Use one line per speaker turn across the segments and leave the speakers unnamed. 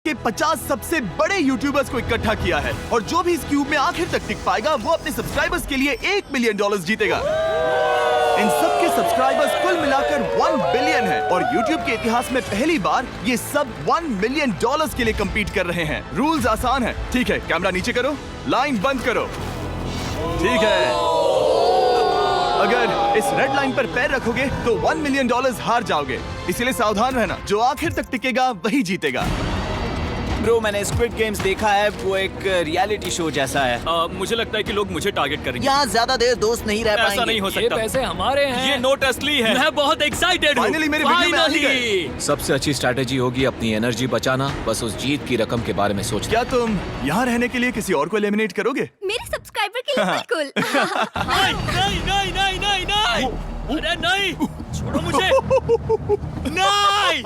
के 50 सबसे बड़े यूट्यूबर्स को इकट्ठा किया है और जो भी इस क्यूब में आखिर तक टिक पाएगा वो अपने सब्सक्राइबर्स के लिए $1 मिलियन जीतेगा। इन सब के सब्सक्राइबर्स कुल मिलाकर 1 बिलियन है और YouTube के इतिहास में पहली बार ये सब $1 मिलियन के लिए compete कर रहे हैं। रूल्स आसान है, ठीक है? कैमरा नीचे करो, लाइन बंद करो, ठीक है? अगर इस रेड लाइन पर पैर रखोगे तो $1 मिलियन हार जाओगे, इसीलिए सावधान रहना। जो आखिर तक टिकेगा वही जीतेगा।
ब्रो, मैंने स्क्विड गेम्स देखा है, वो एक रियलिटी शो जैसा है।
मुझे लगता है कि लोग मुझे टारगेट करेंगे।
यहाँ ज्यादा देर दोस्त नहीं रह पाएंगे।
ऐसा नहीं हो सकता।
ये पैसे हमारे हैं।
ये नोट असली है। मैं बहुत एक्साइटेड हूँ।
फाइनली मेरे वीडियो में आ ही गए।
सबसे अच्छी स्ट्रैटेजी होगी अपनी एनर्जी बचाना, बस उस जीत की रकम के बारे में सोचना।
क्या तुम यहाँ रहने के लिए किसी और को एलिमिनेट करोगे?
मेरे सब्सक्राइबर के लिए बिल्कुल।
नहीं नहीं नहीं नहीं नहीं, अरे नहीं, छोड़ो मुझे। नहीं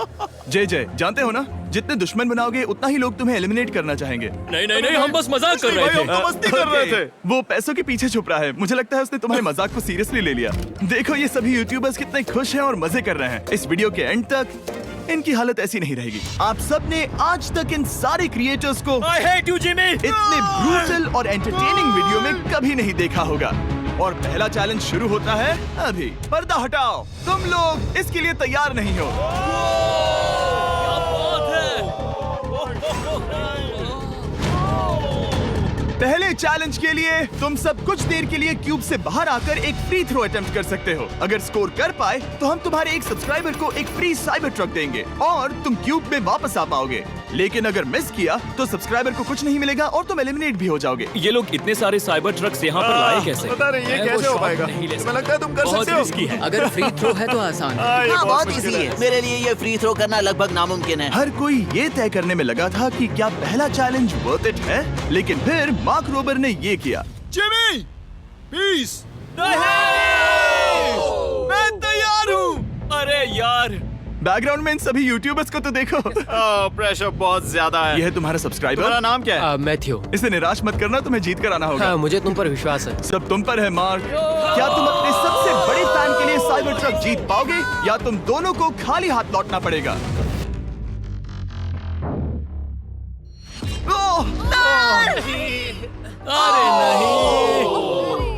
जय जानते हो ना, जितने दुश्मन बनाओगे उतना ही लोग तुम्हें एलिमिनेट करना चाहेंगे।
नहीं नहीं नहीं, हम बस मजाक कर रहे थे।
हम तो मस्ती कर रहे थे। वो पैसों के पीछे छुप रहा है। मुझे लगता है उसने तुम्हारे मजाक को सीरियसली ले लिया। देखो ये सभी यूट्यूबर्स कितने खुश हैं और मजे कर रहे हैं। इस वीडियो के एंड तक इनकी हालत ऐसी नहीं रहेगी। आप सब ने आज तक इन सारे क्रिएटर्स को
I hate you, Jimmy!
इतने ब्रूटल और एंटरटेनिंग वीडियो में कभी नहीं देखा होगा। और पहला चैलेंज शुरू होता है अभी। पर्दा हटाओ, तुम लोग इसके लिए तैयार नहीं हो।
क्या बात है?
पहले चैलेंज के लिए तुम सब कुछ देर के लिए क्यूब से बाहर आकर एक फ्री थ्रो अटेम्प्ट कर सकते हो। अगर स्कोर कर पाए तो हम तुम्हारे एक सब्सक्राइबर को एक फ्री साइबर ट्रक देंगे और तुम क्यूब में वापस आ पाओगे। लेकिन अगर मिस किया तो सब्सक्राइबर को कुछ नहीं मिलेगा और तुम एलिमिनेट भी हो जाओगे।
ये लोग इतने सारे साइबर ट्रक्स यहाँ पर लाए कैसे?
पता नहीं ये
मैं
कैसे
वो
हो पाएगा।
शॉट नहीं ले
तुम्हें लगता है तुम कर
बहुत
सकते हो?
रिस्की है।
अगर फ्री थ्रो है तो आसान है।
हाँ, बहुत इजी है। मेरे लिए ये फ्री थ्रो करना लगभग नामुमकिन है।
हर कोई ये तय करने में लगा था कि क्या पहला चैलेंज वर्थ इट है, लेकिन फिर मार्क रोबर ने ये किया।
Jimmy, please. मैं तैयार हूँ। अरे यार,
बैकग्राउंड में इन सभी यूट्यूबर्स को तो देखो।
प्रेशर बहुत ज्यादा है।
ये है तुम्हारा सब्सक्राइबर।
तुम्हारा नाम क्या है?
मैथ्यू।
इसे निराश मत करना, तुम्हें जीत कर आना होगा।
हाँ, मुझे तुम पर विश्वास है।
सब तुम पर है मार्क। क्या तुम अपने सबसे बड़े फैन के लिए साइबर ट्रक जीत पाओगे या तुम दोनों को खाली हाथ लौटना पड़ेगा?
अरे नहीं,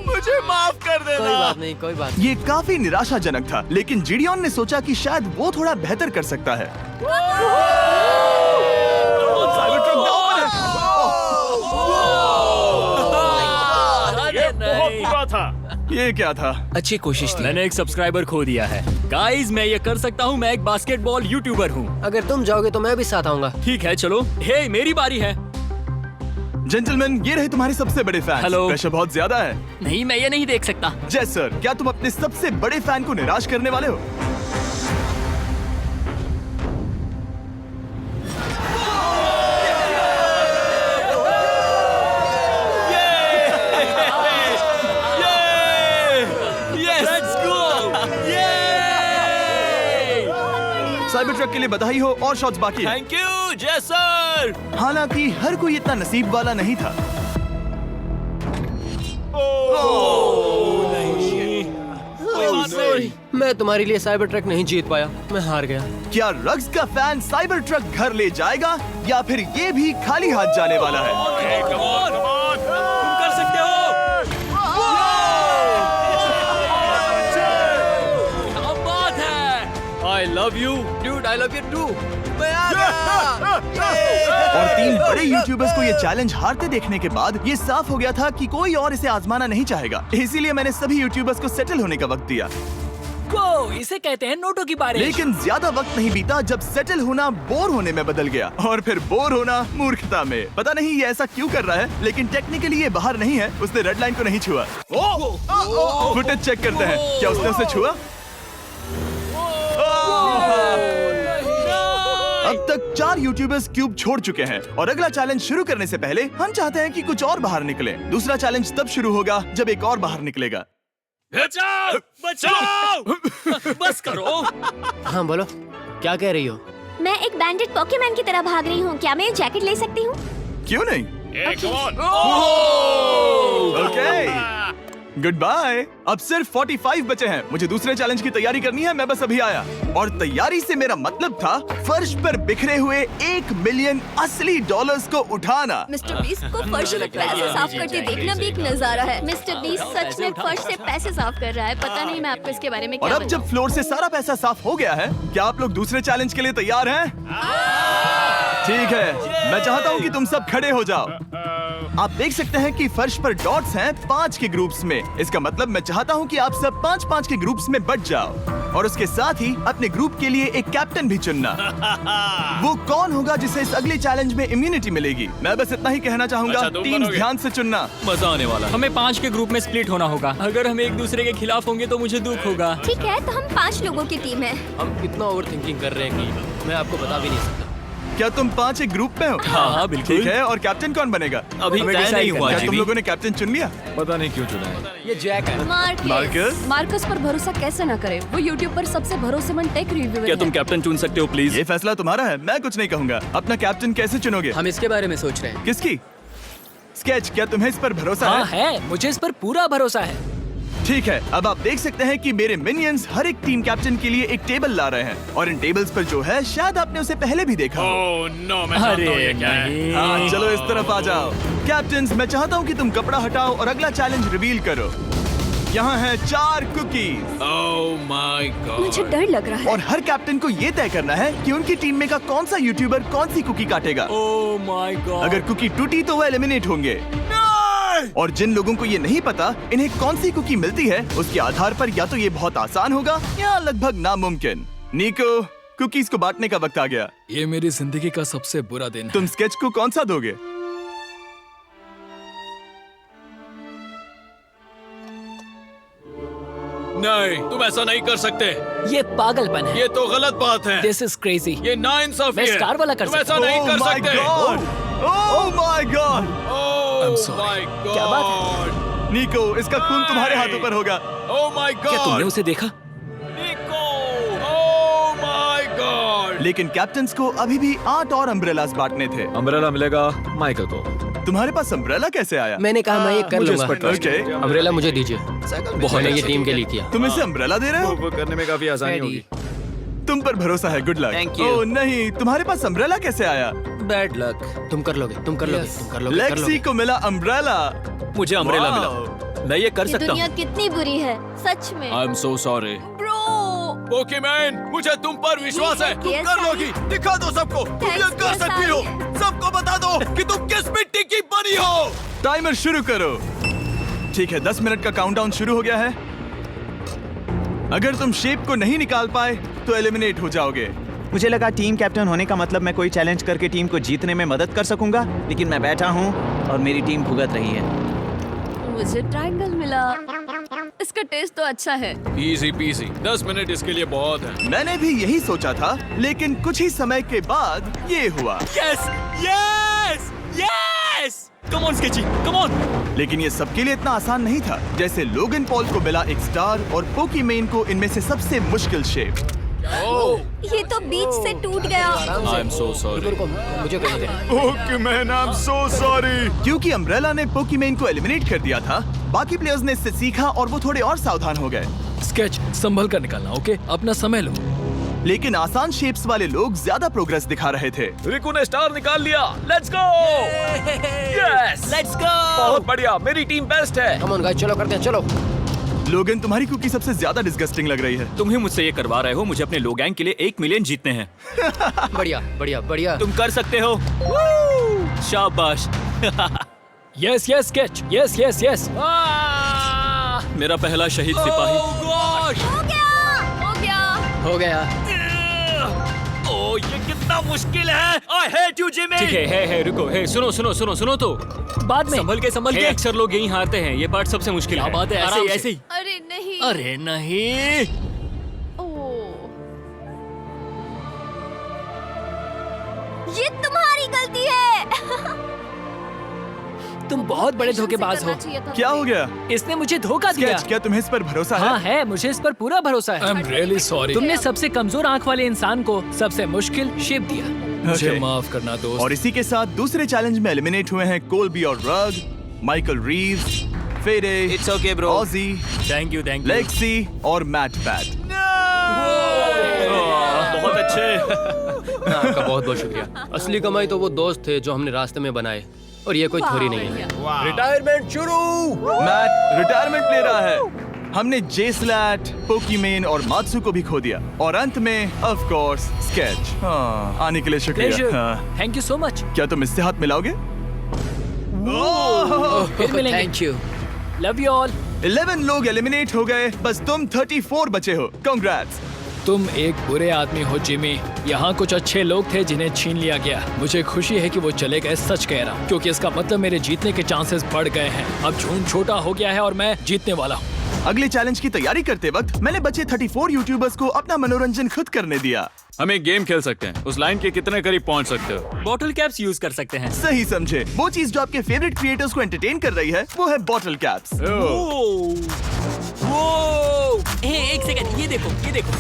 मुझे माफ कर
कोई
देना।
बात नहीं, कोई बात नहीं।
ये काफी निराशाजनक था, लेकिन जिडियन ने सोचा कि शायद वो थोड़ा बेहतर कर सकता है। साइबर ट्रक डाउन है।
अरे नहीं।
बुरा था।
ये क्या था?
अच्छी कोशिश थी।
मैंने एक सब्सक्राइबर खो दिया है। गाइस, मैं ये कर सकता हूँ। मैं एक बास्केटबॉल यूट्यूबर हूँ।
अगर तुम जाओगे तो मैं भी साथ आऊंगा।
ठीक है, चलो। हे, मेरी बारी है।
जेंटलमैन, ये रहे तुम्हारे सबसे बड़े फैन।
हेलो।
प्रेशर बहुत ज्यादा है।
नहीं, मैं ये नहीं देख सकता।
जय सर, क्या तुम अपने सबसे बड़े फैन को निराश करने वाले हो? साइबर ट्रक के लिए बधाई हो और शॉट्स बाकी हैं।
थैंक यू जय सर।
हालांकि हर कोई इतना नसीब वाला नहीं था।
मैं तुम्हारे लिए साइबर ट्रक नहीं जीत पाया, मैं हार गया।
क्या रग्स का फैन साइबर ट्रक घर ले जाएगा या फिर ये भी खाली हाथ जाने वाला है?
तुम कर सकते हो। क्या बात है। I love you
Dude, I love you too.
और 3 बड़े यूट्यूबर्स को ये चैलेंज हारते देखने के बाद ये साफ हो गया था कि कोई और इसे आजमाना नहीं चाहेगा। इसीलिए मैंने सभी यूट्यूबर्स को सेटल होने का वक्त दिया।
इसे कहते हैं नोटों की बारिश।
लेकिन ज्यादा वक्त नहीं बीता जब सेटल होना बोर होने में बदल गया और फिर बोर होना मूर्खता में। पता नहीं ये ऐसा क्यों कर रहा है, लेकिन टेक्निकली ये बाहर नहीं है। उसने रेड लाइन को नहीं छुआ। फुटेज चेक करते हैं, क्या उसने उसे छुआ? अब तक 4 यूट्यूबर्स क्यूब छोड़ चुके हैं और अगला चैलेंज शुरू करने से पहले हम चाहते हैं कि कुछ और बाहर निकले। दूसरा चैलेंज तब शुरू होगा जब एक और बाहर निकलेगा।
बचाओ, बचाओ। बस करो।
हाँ बोलो, क्या कह रही हो?
मैं एक बैंडेड पॉकेमैन की तरह भाग रही हूँ। क्या मैं ये जैकेट ले सकती हूँ?
क्यों नहीं? ओके। Good bye. अब सिर्फ 45 बचे हैं। मुझे दूसरे चैलेंज की तैयारी करनी है। मैं बस अभी आया। और तैयारी से मेरा मतलब था फर्श पर बिखरे हुए 1 मिलियन असली डॉलर्स को उठाना।
मिस्टर बीस्ट को फर्श में पैसे साफ करते देखना भी एक नजारा है। मिस्टर बीस्ट सच में फर्श से पैसे साफ कर रहा है। पता नहीं मैं आपको इसके बारे में
और
क्या
अब जब फ्लोर से सारा पैसा साफ हो गया है, क्या आप लोग दूसरे चैलेंज के लिए तैयार हैं? ठीक है, मैं चाहता हूँ कि तुम सब खड़े हो जाओ। आप देख सकते हैं कि फर्श पर डॉट्स हैं 5 के ग्रुप्स में। इसका मतलब मैं चाहता हूँ कि आप सब 5-5 के ग्रुप्स में बट जाओ और उसके साथ ही अपने ग्रुप के लिए एक कैप्टन भी चुनना। वो कौन होगा जिसे इस अगले चैलेंज में इम्यूनिटी मिलेगी? मैं बस इतना ही कहना चाहूंगा।
अच्छा, तुम
टीम्स
बनोगे।
ध्यान से चुनना।
मजा आने वाला है।
हमें 5 के ग्रुप में स्प्लिट होना होगा। अगर हम एक दूसरे के खिलाफ होंगे तो मुझे दुख होगा।
ठीक है, तो हम 5 लोगों की टीम है।
हम इतना ओवर थिंकिंग कर रहे हैं कि मैं आपको बता भी नहीं सकता।
क्या तुम 5 एक ग्रुप में हो?
हाँ, बिल्कुल।
ठीक है, और कैप्टन कौन बनेगा?
अभी
हमें
तय
decide
नहीं हुआ
क्या
जी
तुम
भी।
लोगों ने कैप्टन चुन लिया?
पता नहीं क्यों चुना है।
ये जैक है।
मार्कस?
मार्कस पर भरोसा कैसे न करें? वो यूट्यूब पर सबसे भरोसेमंद टेक रिव्यूअर
क्या
है।
तुम कैप्टन चुन सकते हो प्लीज?
ये फैसला तुम्हारा है, मैं कुछ नहीं कहूंगा। अपना कैप्टन कैसे चुनोगे?
हम इसके बारे में सोच रहे हैं।
किसकी? स्केच, क्या तुम्हें इस पर भरोसा
हाँ
है?
है, मुझे इस पर पूरा भरोसा है।
ठीक है, अब आप देख सकते हैं कि मेरे मिनियंस हर एक टीम कैप्टन के लिए एक टेबल ला रहे हैं और इन टेबल्स पर जो है शायद आपने उसे पहले भी देखा हो।
ओह नो, मैं जानता हूँ ये क्या है।
हाँ, चलो इस तरफ आ जाओ। कैप्टन्स, मैं चाहता हूँ कि तुम कपड़ा हटाओ और अगला चैलेंज रिवील करो। यहाँ हैं 4 कुकीज
ओह माय गॉड।
मुझे डर लग रहा है।
और हर कैप्टन को ये तय करना है कि उनकी टीम में का कौन सा यूट्यूबर कौन सी कुकी काटेगा।
Oh my God.
अगर कुकी टूटी तो वो एलिमिनेट होंगे। और जिन लोगों को ये नहीं पता इन्हें कौन सी कुकी मिलती है, उसके आधार पर या तो ये बहुत आसान होगा या लगभग नामुमकिन। निको, कुकीज को बांटने का वक्त आ गया।
ये मेरी जिंदगी का सबसे बुरा दिन है।
तुम स्केच को कौन सा दोगे?
नहीं, तुम ऐसा नहीं कर सकते।
ये पागलपन है।
ये तो गलत बात है।
This is crazy.
ये नाइंसाफी
मैं
है।
स्टार वाला कर
तुम ऐसा
सकता
नहीं
Oh
कर
my
सकते।
God! Oh my God!
Oh
sorry.
My God.
क्या बात
निको, इसका खून तुम्हारे हाथों पर होगा।
Oh my God.
क्या तुमने उसे देखा?
निको, ओह माय गॉड।
लेकिन कैप्टन्स को अभी भी 8 और अम्ब्रेलास बांटने थे।
अम्ब्रेला मिलेगा माइकल को।
तुम्हारे पास अम्ब्रेला कैसे आया?
मैंने कहा मैं ये कर
मुझे इस
लूंगा।
पर trust
ओके,
अम्ब्रेला मुझे दीजिए। मैंने ये टीम के लिए किया।
तुम इसे अम्ब्रेला दे रहे हो?
वो करने में काफी आसानी होगी।
तुम पर भरोसा है, गुड लक।
Thank you.
ओह नहीं, तुम्हारे पास अम्ब्रेला कैसे आया?
Bad luck.
तुम कर लोगे, तुम कर लोगे, तुम कर लोगे, कर
लेक्सी
लोगे।
को मिला अम्ब्रेला।
मुझे अम्ब्रेला
Wow.
मिला। मैं ये कर
ये
सकता
दुनिया
हूँ।
कितनी बुरी है, सच में।
I am so sorry.
Bro,
Pokemon, मुझे तुम पर विश्वास है। तुम
Yes,
कर
I-
लोगी। दिखा दो सबको। तुम ये
Thanks,
कर
yes,
सकती हो।
I-
सबको बता दो कि तुम किस मिट्टी की बनी हो।
टाइमर शुरू करो। ठीक है, 10 मिनट का काउंटडाउन शुरू हो गया है। अगर तुम शेप को नहीं निकाल पाए तो एलिमिनेट हो जाओगे।
मुझे लगा टीम कैप्टन होने का मतलब मैं कोई चैलेंज करके टीम को जीतने में मदद कर सकूंगा, लेकिन मैं बैठा हूँ और मेरी टीम भुगत रही है।
मुझे ट्रायंगल मिला। इसका टेस्ट तो अच्छा है।
Easy PC. 10 मिनट इसके लिए बहुत है।
मैंने भी यही सोचा था, लेकिन कुछ ही समय के बाद ये हुआ।
Yes yes yes. Come on sketchy, come on.
लेकिन ये सबके लिए इतना आसान नहीं था। जैसे लोगन पॉल को मिला एक स्टार और पोकीमेन को इनमें से सबसे मुश्किल शेप।
ये तो बीच से टूट गया।
आई एम सो सॉरी।
रुको, मुझे करने दे।
पोकीमेन, आई एम सो सॉरी। क्योंकि अम्ब्रेला ने पोकीमेन को एलिमिनेट कर दिया था, बाकी प्लेयर्स ने इससे सीखा और वो थोड़े और सावधान हो गए।
स्केच संभल कर निकालना, ओके? अपना समय लो।
लेकिन आसान शेप्स वाले लोग ज्यादा प्रोग्रेस दिखा रहे थे।
रिकू ने स्टार निकाल लिया। Let's go. Yes,
let's go.
बहुत बढ़िया। मेरी टीम बेस्ट है।
कम ऑन गाइस, चलो करते हैं, चलो।
लोगन, तुम्हारी कुकी सबसे ज्यादा डिस्गस्टिंग लग रही है।
तुम ही मुझसे ये करवा रहे हो। मुझे अपने लो गैंग के लिए 1 मिलियन जीतने हैं।
बढ़िया, बढ़िया, बढ़िया।
तुम कर सकते हो। शाबाश।
Yes yes sketch, yes yes yes.
मेरा पहला शहीद सिपाही।
हो गया, हो गया।
हो गया।
ओह, ये कितना मुश्किल है। I hate you Jimmy. ठीक है, रुको। सुनो सुनो सुनो सुनो तो
बाद में।
संभल के अक्सर लोग यहीं हारते हैं। ये पार्ट सबसे मुश्किल है।
क्या बात है, ऐसे
आराम
ही,
से।
ऐसे ही।
अरे नहीं।
अरे नहीं।
ओह,
ये तुम्हारी गलती है।
तुम बहुत बड़े धोखेबाज हो।
करना चाहिए था
क्या हो
तुम्हें।
गया?
इसने मुझे धोखा दिया।
स्केच, क्या तुम्हें इस पर भरोसा
हाँ
है?
है, मुझे इस पर पूरा भरोसा
आई
है।
Am really sorry.
तुमने सबसे कमजोर आंख वाले इंसान को सबसे मुश्किल शेप दिया।
मुझे
Okay.
माफ करना दोस्त।
और इसी के साथ दूसरे चैलेंज में एलिमिनेट हुए हैं कोल्बी और रग, माइकल रीव्स, फेरे,
It's okay, bro.
ऑजी,
थैंक यू
लेक्सी और मैट पैट।
बहुत अच्छे।
आपका बहुत बहुत शुक्रिया। असली कमाई तो वो दोस्त थे जो हमने रास्ते में बनाए, और ये कोई थोड़ी नहीं है। रिटायरमेंट शुरू।
मैट रिटायरमेंट ले रहा है। हमने जेस्लैट, पोकीमेन और मात्सु को भी खो दिया, और अंत में ऑफ कोर्स स्केच। हाँ, आने के लिए शुक्रिया। हाँ।
Thank you so much.
क्या तुम इससे हाथ मिलाओगे?
फिर मिलेंगे।
Thank you.
Love you all.
11 लोग एलिमिनेट हो गए, बस तुम 34 बचे हो। कांग्रेट्स।
तुम एक बुरे आदमी हो जिमी। यहाँ कुछ अच्छे लोग थे जिन्हें छीन लिया गया। मुझे खुशी है कि वो चले गए, सच कह रहा हूँ, क्योंकि इसका मतलब मेरे जीतने के चांसेस बढ़ गए हैं। अब झूठ छोटा हो गया है और मैं जीतने वाला हूँ।
अगले चैलेंज की तैयारी करते वक्त मैंने बचे 34 यूट्यूबर्स को अपना मनोरंजन खुद करने दिया।
हम एक गेम खेल सकते हैं। उस लाइन के कितने करीब पहुंच सकते हो?
बॉटल कैप्स यूज कर सकते हैं।
सही समझे। वो चीज जो आपके फेवरेट क्रिएटर्स को एंटरटेन कर रही है वो है बॉटल कैप्स।
एक सेकंड, ये देखो, ये देखो।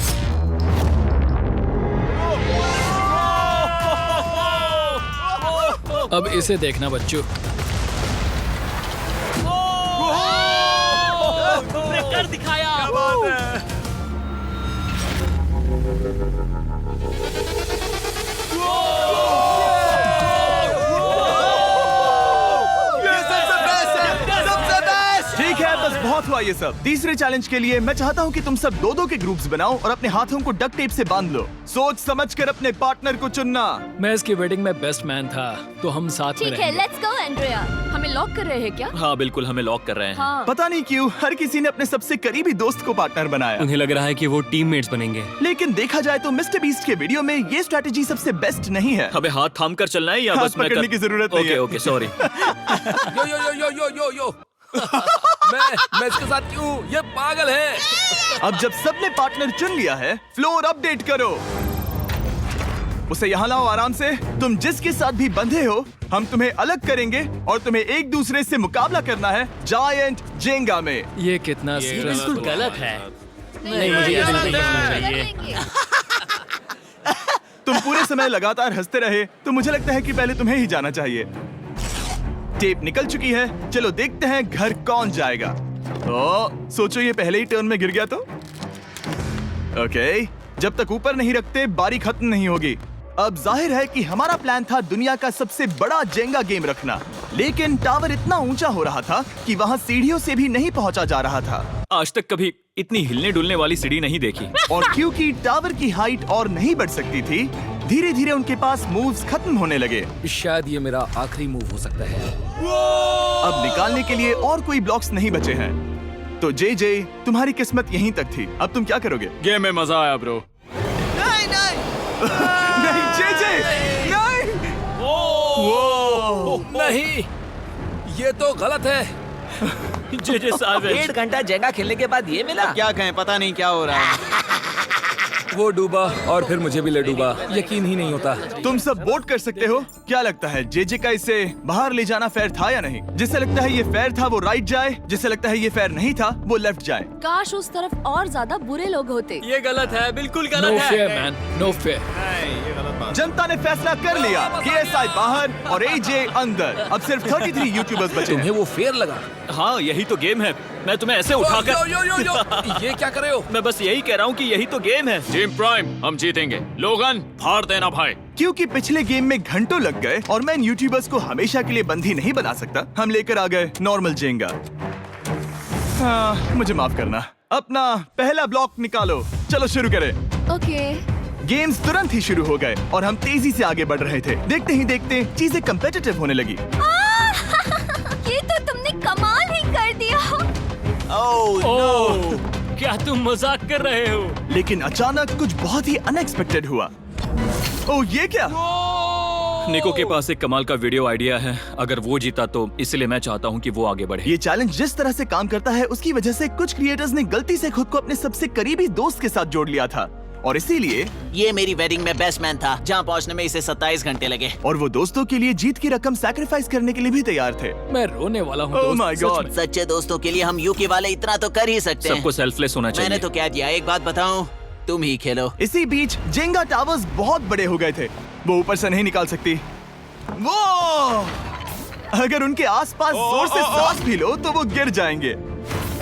अब इसे देखना बच्चों।
कर दिखाया।
ठीक है, बस बहुत हुआ ये सब। तीसरे चैलेंज के लिए मैं चाहता हूँ कि तुम सब दो के ग्रुप्स बनाओ और अपने हाथों को डक्ट टेप से बांध लो। सोच समझकर अपने पार्टनर को चुनना।
मैं इसकी वेडिंग में बेस्ट मैन था, तो हम साथ में
ठीक है,
रहेंगे।
Let's go Andrea. हमें लॉक कर रहे हैं क्या?
हाँ बिल्कुल, हमें लॉक कर रहे हैं।
हाँ।
पता नहीं क्यों हर किसी ने अपने सबसे करीबी दोस्त को पार्टनर बनाया।
उन्हें लग रहा है कि वो टीममेट्स बनेंगे।
लेकिन देखा जाए तो मिस्टर बीस्ट के वीडियो में ये स्ट्रैटेजी सबसे बेस्ट नहीं है।
हमें हाथ थाम कर चलना है या
हाथ
बस मैं
पकड़ने की जरूरत नहीं है।
Okay sorry.
यो यो यो यो यो यो मैं इसके साथ क्यों? ये पागल है।
अब जब सबने पार्टनर चुन लिया है, फ्लोर अपडेट करो। उसे यहाँ लाओ आराम से। तुम जिसके साथ भी बंधे हो, हम तुम्हें अलग करेंगे और तुम्हें एक दूसरे से मुकाबला करना है जायंट जेंगा में।
ये कितना
बिल्कुल
stressful है।
गलत है। नहीं, मुझे ये बिल्कुल नहीं करना चाहिए।
तुम पूरे समय लगातार हंसते रहे, तो मुझे लगता है कि पहले तुम्हें ही जाना चाहिए। टेप निकल चुकी है, चलो देखते हैं घर कौन जाएगा। सोचो ये पहले ही टर्न में गिर गया तो। ओके, जब तक ऊपर नहीं रखते बारी खत्म नहीं होगी। अब जाहिर है कि हमारा प्लान था दुनिया का सबसे बड़ा जेंगा गेम रखना, लेकिन टावर इतना ऊंचा हो रहा था कि वहाँ सीढ़ियों से भी नहीं पहुंचा जा रहा था।
आज तक कभी इतनी हिलने डुलने वाली सीढ़ी नहीं देखी।
और क्योंकि टावर की हाइट और नहीं बढ़ सकती थी, धीरे धीरे उनके पास मूव्स खत्म होने लगे।
शायद ये मेरा आखिरी मूव हो सकता है।
अब निकालने के लिए और कोई ब्लॉक्स नहीं बचे हैं। तो जे तुम्हारी किस्मत यहीं तक थी। अब तुम क्या करोगे?
गेम में मजा आया ब्रो।
नहीं जे नहीं।
नहीं, ये तो गलत है।
जे साहब
1.5 घंटा जेंगा खेलने के बाद ये मिला।
क्या कहें, पता नहीं क्या हो रहा है।
वो डूबा और फिर मुझे भी ले डूबा। यकीन ही नहीं होता।
तुम सब वोट कर सकते हो। क्या लगता है जे का इसे बाहर ले जाना फेयर था या नहीं? जिसे लगता है ये फेयर था वो राइट जाए, जिसे लगता है ये फेयर नहीं था वो लेफ्ट जाए।
काश उस तरफ और ज्यादा बुरे लोग होते।
ये गलत है, बिल्कुल
नो
गलत
फेयर
है।
Man, no fair.
जनता ने फैसला कर लिया। KSI बाहर और AJ अंदर। अब सिर्फ 33 यूट्यूबर्स बचे
तुम्हें
हैं।
वो फेयर लगा?
हाँ यही तो गेम है। मैं तुम्हें ऐसे उठाकर
यो यो यो यो, ये क्या कर रहे हो?
मैं बस यही कह रहा हूँ कि यही तो गेम है।
टीम प्राइम, हम जीतेंगे। लोगन, फाड़ देना भाई।
क्योंकि पिछले गेम में घंटों लग गए और मैं इन यूट्यूबर्स को हमेशा के लिए बंदी नहीं बना सकता, हम लेकर आ गए नॉर्मल जेंगा। मुझे माफ करना। अपना पहला ब्लॉक निकालो। चलो शुरू करें।
ओके।
गेम्स तुरंत ही शुरू हो गए और हम तेजी से आगे बढ़ रहे थे। देखते ही देखते चीजें कम्पिटिटिव होने लगी।
ये तो तुमने कमाल ही कर दिया।
ओह, क्या तुम मजाक कर रहे हो?
लेकिन अचानक कुछ बहुत ही अनएक्सपेक्टेड हुआ। ओह, ये क्या?
निको के पास एक कमाल का वीडियो आइडिया है। अगर वो जीता तो इसलिए मैं चाहता हूँ कि वो आगे बढ़े।
ये चैलेंज जिस तरह से काम करता है उसकी वजह से कुछ क्रिएटर्स ने गलती से खुद को अपने सबसे करीबी दोस्त के साथ जोड़ लिया था, और इसीलिए
ये मेरी वेडिंग में बेस्ट मैन था, जहाँ पहुँचने में इसे 27 घंटे लगे।
और वो दोस्तों के लिए जीत की रकम सैक्रिफाइस करने के लिए भी तैयार थे।
मैं रोने वाला हूँ।
Oh
दोस्त,
my
सच
God.
में।
सच्चे दोस्तों के लिए हम यूके वाले इतना तो कर ही सकते हैं।
सबको सेल्फलेस होना चाहिए।
मैंने तो क्या दिया, एक बात बताऊं, तुम ही खेलो।
इसी बीच जेंगा टावर्स बहुत बड़े हो गए थे। वो ऊपर से नहीं निकाल सकती। वो अगर उनके आसपास जोर से सांस भी लो तो वो गिर जाएंगे।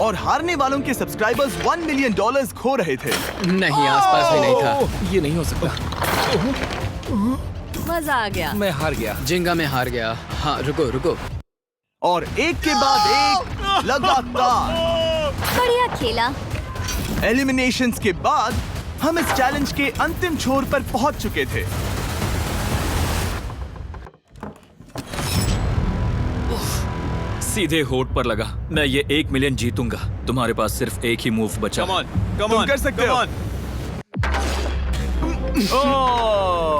और हारने वालों के सब्सक्राइबर्स $1 मिलियन खो रहे थे।
नहीं, आसपास भी नहीं था।
ये नहीं हो सकता।
मजा आ गया।
मैं हार गया।
जिंगा में हार गया। हाँ, रुको रुको।
और एक के बाद एक लगातार
बढ़िया खेला।
एलिमिनेशंस के बाद हम इस चैलेंज के अंतिम छोर पर पहुंच चुके थे।
सीधे होठ पर लगा। मैं ये 1 मिलियन जीतूंगा। तुम्हारे पास सिर्फ एक ही मूव बचा।
तुम कर सकते हो।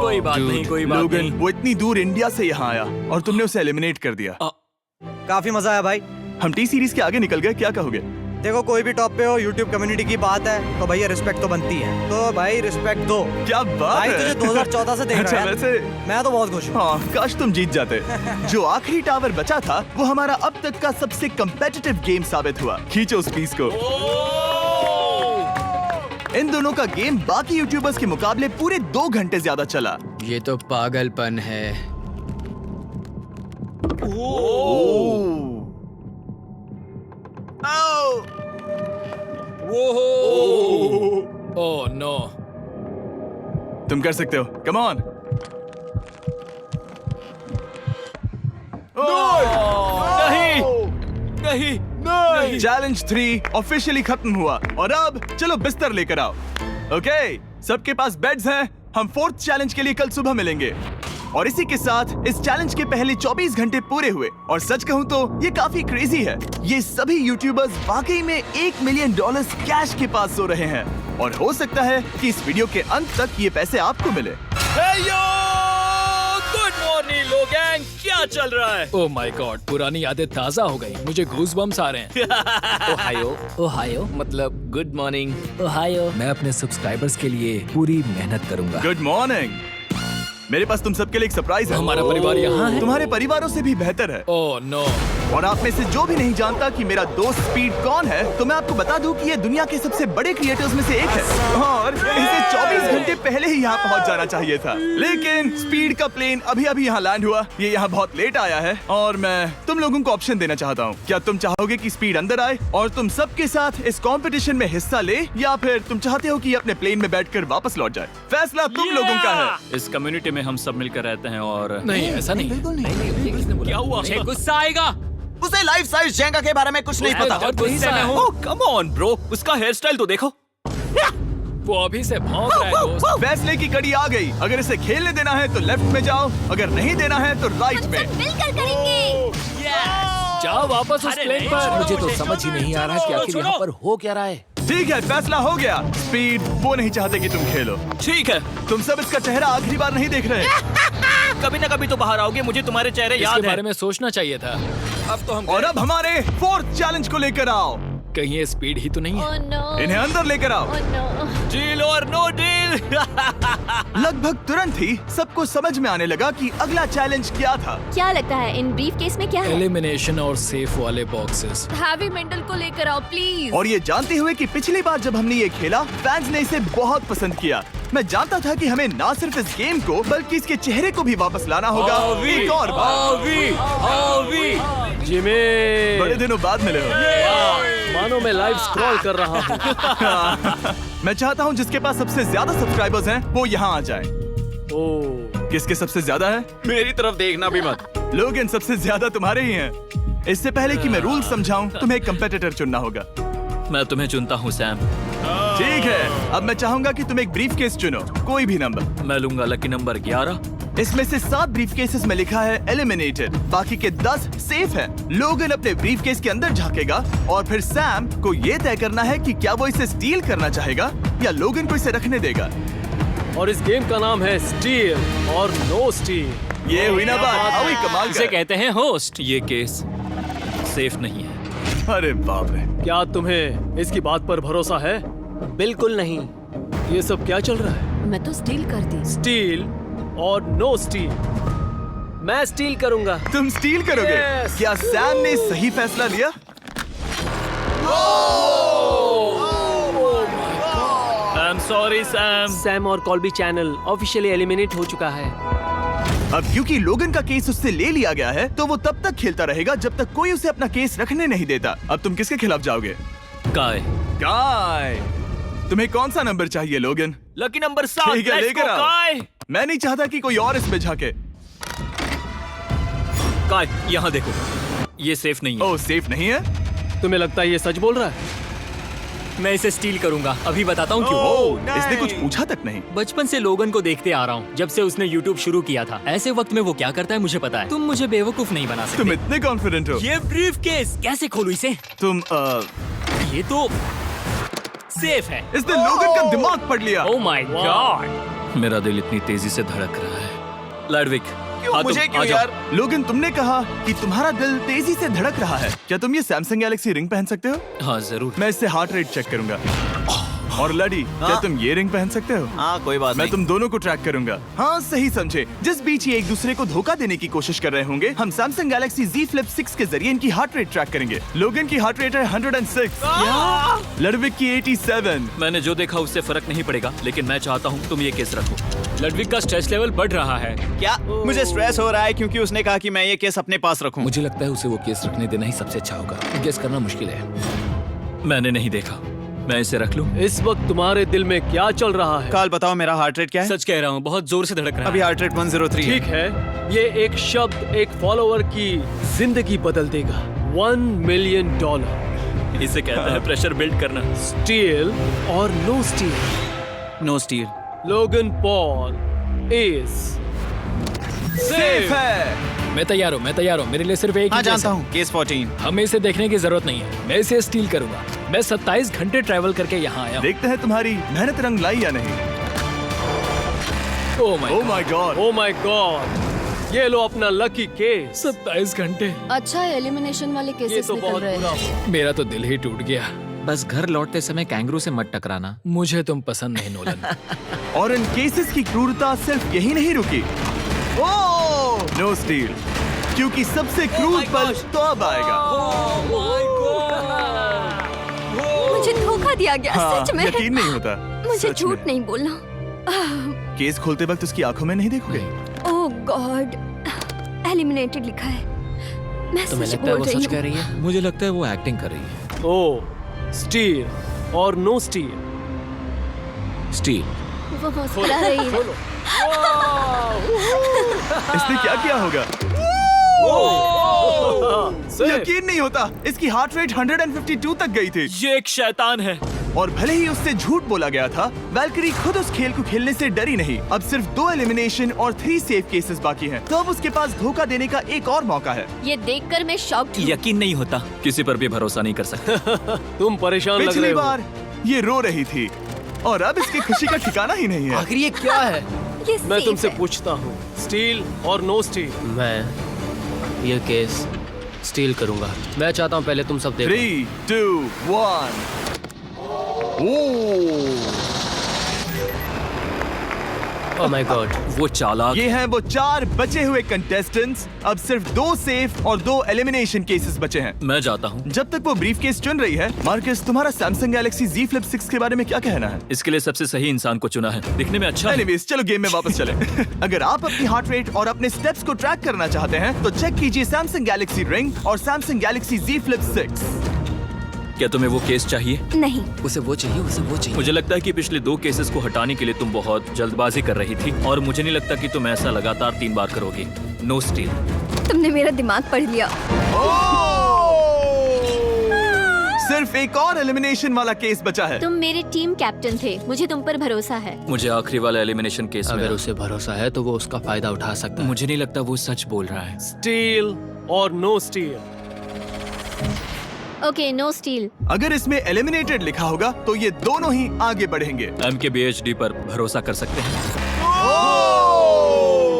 कोई बात नहीं, कोई बात
लोगन,
नहीं।
वो इतनी दूर इंडिया से यहाँ आया और तुमने उसे एलिमिनेट कर दिया।
काफी मजा आया भाई।
हम टी सीरीज के आगे निकल गए, क्या कहोगे?
देखो, कोई भी टॉप पे हो, यूट्यूब कम्युनिटी की बात है तो भैया रिस्पेक्ट तो बनती है। तो भाई रिस्पेक्ट दो।
क्या बात
भाई
है।
तुझे 2014 से देख
अच्छा,
रहा है।
वैसे
मैं तो बहुत खुश हूँ।
हाँ, काश तुम जीत जाते। जो आखिरी टावर बचा था वो हमारा अब तक का सबसे कम्पेटिटिव गेम साबित हुआ। खींचो उस पीस को। इन दोनों का गेम बाकी यूट्यूबर्स के मुकाबले पूरे 2 घंटे ज्यादा चला।
ये तो पागलपन है।
Oh no.
तुम कर सकते हो, कम ऑन। नहीं। चैलेंज 3 ऑफिशियली खत्म हुआ और अब चलो बिस्तर लेकर आओ। ओके, सबके पास बेड्स हैं। हम 4th चैलेंज के लिए कल सुबह मिलेंगे। और इसी के साथ इस चैलेंज के पहले 24 घंटे पूरे हुए। और सच कहूं तो ये काफी क्रेजी है। ये सभी यूट्यूबर्स वाकई में $1 मिलियन कैश के पास सो रहे हैं। और हो सकता है कि इस वीडियो के अंत तक ये पैसे आपको मिले।
गुड मॉर्निंग लोगैंग, क्या चल रहा है?
ओह माय गॉड, पुरानी यादें ताजा हो गई। मुझे गूज़बम्स आ रहे हैं।
ओहायो।
ओहायो
मतलब गुड मॉर्निंग।
ओहायो।
मैं अपने सब्सक्राइबर्स के लिए पूरी मेहनत करूंगा।
Good morning. मेरे पास तुम सबके लिए एक सरप्राइज है।
हमारा परिवार यहाँ है।
तुम्हारे परिवारों से भी बेहतर है।
Oh no.
और आप में से जो भी नहीं जानता कि मेरा दोस्त स्पीड कौन है, तो मैं आपको बता दूं कि ये दुनिया के सबसे बड़े क्रिएटर्स में से एक है। और इसे 24 घंटे पहले ही यहाँ पहुँच जाना चाहिए था। लेकिन स्पीड का प्लेन अभी अभी यहाँ लैंड हुआ। ये यहाँ बहुत लेट आया है और मैं तुम लोगों को ऑप्शन देना चाहता हूँ। क्या तुम चाहोगे कि स्पीड अंदर आए और तुम सबके साथ इस कंपटीशन में हिस्सा ले, या फिर तुम चाहते हो कि ये अपने प्लेन में बैठकर वापस लौट जाए? फैसला तुम लोगों का है।
इस कम्युनिटी में हम सब मिलकर रहते हैं और
नहीं, ऐसा नहीं।
क्या हुआ?
मुझे गुस्सा आएगा।
उसे लाइफ साइज जेंगा के बारे में कुछ नहीं पता।
बहुत गुस्सा है।
ओह कम ऑन ब्रो, उसका हेयर स्टाइल तो देखो।
वो अभी से भौंक रहा है दोस्त।
फैसले की घड़ी आ गई। अगर इसे खेलने देना है तो लेफ्ट में जाओ, अगर नहीं देना है तो राइट में।
मिलकर करेंगे।
जाओ वापस उस प्लेन पर।
मुझे तो समझ ही नहीं आ रहा कि आखिर यहाँ पर हो क्या रहा है।
ठीक है, फैसला हो गया। स्पीड वो नहीं चाहते कि तुम खेलो।
ठीक है,
तुम सब इसका चेहरा आखिरी बार नहीं देख रहे।
कभी ना कभी तो बाहर आओगे, मुझे तुम्हारे चेहरे याद
इसके
है।
बारे में सोचना चाहिए था।
अब तो हम
और अब हमारे 4th चैलेंज को लेकर आओ।
कहीं ये स्पीड ही तो नहीं है।
Oh no.
इन्हें अंदर लेकर आओ।
Oh no.
डील और नो डील।
लगभग तुरंत ही सबको समझ में आने लगा कि अगला चैलेंज क्या था।
क्या लगता है इन ब्रीफ केस में क्या है?
एलिमिनेशन और सेफ वाले बॉक्सेस।
हैवी मेंटल को लेकर आओ प्लीज।
और ये जानते हुए कि पिछली बार जब हमने ये खेला फैंस ने इसे बहुत पसंद किया। मैं जानता था कि हमें ना सिर्फ इस गेम को बल्कि इसके चेहरे को भी वापस लाना होगा। एक और बार।
जिमी,
बड़े दिनों बाद मिले हो।
मानो मैं लाइव स्क्रॉल कर रहा हूँ।
मैं चाहता हूँ जिसके पास सबसे ज्यादा सब्सक्राइबर्स हैं वो यहाँ आ जाए।
ओह,
किसके सबसे ज्यादा है?
मेरी तरफ देखना भी मत।
लोग इन सबसे ज्यादा तुम्हारे ही हैं। इससे पहले कि मैं रूल समझाऊं, तुम्हें एक कंपेटिटर चुनना होगा।
मैं तुम्हें चुनता हूँ सैम।
ठीक है, अब मैं चाहूंगा कि तुम एक ब्रीफ केस चुनो, कोई भी नंबर।
मैं लूंगा लकी नंबर 11।
इसमें से 7 ब्रीफ केसेस में लिखा है एलिमिनेटेड, बाकी के 10 सेफ हैं। लोगन अपने ब्रीफ केस के अंदर झांकेगा और फिर सैम को ये तय करना है कि क्या वो इसे स्टील करना चाहेगा या लोगन को इसे रखने देगा।
और इस गेम का नाम है स्टील और नो स्टील।
ये हुई ना बात, हाउ ही कमाल
इसे
का।
कहते हैं होस्ट। ये केस सेफ नहीं है।
अरे बाप रे।
क्या तुम्हें इसकी बात पर भरोसा है? बिल्कुल नहीं। ये सब क्या चल रहा है?
मैं तो स्टील कर दी।
स्टील और नो स्टील। मैं स्टील करूंगा।
तुम स्टील करोगे?
Yes.
क्या सैम ने सही फैसला लिया?
I am sorry Sam.
Sam और कॉल्बी चैनल ऑफिशियली एलिमिनेट हो चुका है।
अब क्योंकि लोगन का केस उससे ले लिया गया है तो वो तब तक खेलता रहेगा जब तक कोई उसे अपना केस रखने नहीं देता। अब तुम किसके खिलाफ जाओगे?
काय।
काय। तुम्हें कौन सा नंबर चाहिए लोगन?
Lucky number 7।
ठीक है,
Let's
लेकर
go,
आओ।
काय।
मैं नहीं चाहता कि कोई और इसमें झांके।
काय, यहाँ देखो, ये सेफ नहीं है।
ओह, सेफ नहीं है?
तुम्हें लगता है ये सच बोल रहा है?
मैं इसे स्टील करूंगा, अभी बताता हूँ क्यों।
ओह, इसने कुछ पूछा तक नहीं।
बचपन से लोगन को देखते आ रहा हूँ, जब से उसने YouTube शुरू किया था। ऐसे वक्त में वो क्या करता है मुझे पता है। तुम मुझे बेवकूफ नहीं बना सकते।
तुम इतने कॉन्फिडेंट हो?
ये ब्रीफकेस कैसे खोलूं इसे?
तुम
ये तो सेफ है।
इसने लोगन का दिमाग पढ़ लिया।
Oh my God. मेरा दिल इतनी तेजी से धड़क रहा है। लैडविक,
क्यों मुझे क्यों यार? लोगन, तुमने कहा कि तुम्हारा दिल तेजी से धड़क रहा है। क्या तुम ये सैमसंग गैलेक्सी रिंग पहन सकते हो?
हाँ जरूर।
मैं इससे हार्ट रेट चेक करूंगा। और लड़ी, क्या तुम ये रिंग पहन सकते हो?
हाँ, कोई बात
मैं
नहीं।
तुम दोनों को ट्रैक करूंगा। हाँ, सही समझे। जिस बीच ये एक दूसरे को धोखा देने की कोशिश कर रहे होंगे, हम सैमसंग गैलेक्सी Z Flip 6 के जरिए इनकी हार्ट रेट ट्रैक करेंगे। लोगन की हार्ट रेट है 106, लडविक की 87।
मैंने जो देखा उससे फर्क नहीं पड़ेगा, लेकिन मैं चाहता हूँ तुम ये केस रखो। लडविक का स्ट्रेस लेवल बढ़ रहा है।
क्या? मुझे स्ट्रेस हो रहा है क्योंकि उसने कहा कि मैं ये केस अपने पास रखूं।
मुझे लगता है उसे वो केस रखने देना ही सबसे अच्छा होगा। गेस करना मुश्किल है।
मैंने नहीं देखा, मैं इसे रख लूं?
इस वक्त तुम्हारे दिल में क्या चल रहा है?
काल, बताओ मेरा हार्ट रेट क्या है?
सच कह रहा हूँ, बहुत जोर से धड़क रहा है।
अभी हार्ट रेट 103
ठीक है, ये एक शब्द एक फॉलोअर की जिंदगी बदल देगा। $1 मिलियन।
इसे कहते हैं प्रेशर बिल्ड करना।
स्टील और no steal.
No steal.
Logan Paul is
safe है।
मैं तैयार हूँ। मेरे लिए सिर्फ एक
हाँ,
ही केस
जानता
है।
हूँ। केस 14।
हमें इसे देखने की जरूरत नहीं है। मैं इसे स्टील करूंगा। मैं 27 घंटे ट्रैवल करके यहाँ आया हूँ।
देखते हैं तुम्हारी मेहनत रंग लाई या नहीं।
Oh
my God.
Oh my God, ये लो अपना लकी केस।
27 घंटे।
अच्छा एलिमिनेशन वाले
ये
केसेस
तो
निकल
बहुत
रहे
बुरा
हैं।
हुआ।
मेरा तो दिल ही टूट गया।
बस घर लौटते समय कैंगरू से मत टकराना।
मुझे तुम पसंद नहीं नोलन।
और इन केसेस की क्रूरता सिर्फ यही नहीं रुकी। ओह, नो स्टील, क्योंकि सबसे क्रूर पल तो अब आएगा।
मुझे धोखा दिया गया,
हाँ,
सच में।
यकीन नहीं होता।
मुझे
सच
झूठ
में।
नहीं बोलना।
केस खोलते वक्त उसकी आंखों में नहीं देखोगे?
ओह गॉड, एलिमिनेटेड लिखा है। मैं
तुम्हें
सच
लगता है
बोल
वो
रही
सच कह
हूँ।
रही है? मुझे लगता है वो एक्टिंग कर रही है।
ओ, स्टील और नो स्टील।
स्टील।
वो मुस्कुरा रही है।
इसने क्या किया होगा? यकीन नहीं होता, इसकी हार्ट रेट 152 तक गई थी।
ये एक शैतान है।
और भले ही उससे झूठ बोला गया था, वैल्करी खुद उस खेल को खेलने से डरी नहीं। अब सिर्फ 2 एलिमिनेशन और 3 सेफ केसेस बाकी हैं। तो अब उसके पास धोखा देने का एक और मौका है।
ये देखकर मैं शॉक्ड हूँ।
यकीन नहीं होता, किसी पर भी भरोसा नहीं कर सकता।
तुम परेशान लग रहे
पिछली
हो।
बार ये रो रही थी और अब इसकी खुशी का ठिकाना ही नहीं है।
आखिर ये क्या है?
ये
मैं
safe
तुमसे
है।
पूछता हूँ, स्टील और नो स्टील।
मैं ये केस स्टील करूंगा। मैं चाहता हूँ पहले तुम सब देखो।
3, 2, 1।
ओह माय गॉड,
वो चालाक।
ये हैं वो 4 बचे हुए कंटेस्टेंट्स। अब सिर्फ 2 सेफ और 2 एलिमिनेशन केसेस बचे हैं।
मैं जाता हूँ।
जब तक वो ब्रीफ केस चुन रही है, मार्कस, तुम्हारा सैमसंग गैलेक्सी Z Flip 6 के बारे में क्या कहना है?
इसके लिए सबसे सही इंसान को चुना है। दिखने में अच्छा है।
एनीवेज, चलो गेम में वापस चले। अगर आप अपनी हार्ट रेट और अपने स्टेप्स को ट्रैक करना चाहते हैं तो चेक कीजिए सैमसंग गैलेक्सी रिंग और सैमसंग गैलेक्सी Z Flip 6।
क्या तुम्हें वो केस चाहिए?
नहीं।
उसे वो चाहिए।
मुझे लगता है कि पिछले 2 केसेस को हटाने के लिए तुम बहुत जल्दबाजी कर रही थी, और मुझे नहीं लगता कि तुम ऐसा लगातार 3 बार करोगी। No steal.
तुमने मेरा दिमाग पढ़ लिया।
सिर्फ एक और एलिमिनेशन वाला केस बचा है।
तुम मेरे टीम कैप्टन थे, मुझे तुम पर भरोसा है।
मुझे आखिरी वाला एलिमिनेशन केस
अगर
मिला।
उसे भरोसा है तो वो उसका फायदा उठा सकता है।
मुझे नहीं लगता वो सच बोल रहा है।
स्टील और no steal.
Okay, no steal.
अगर इसमें एलिमिनेटेड लिखा होगा तो ये दोनों ही आगे बढ़ेंगे।
MKBHD पर भरोसा कर सकते हैं।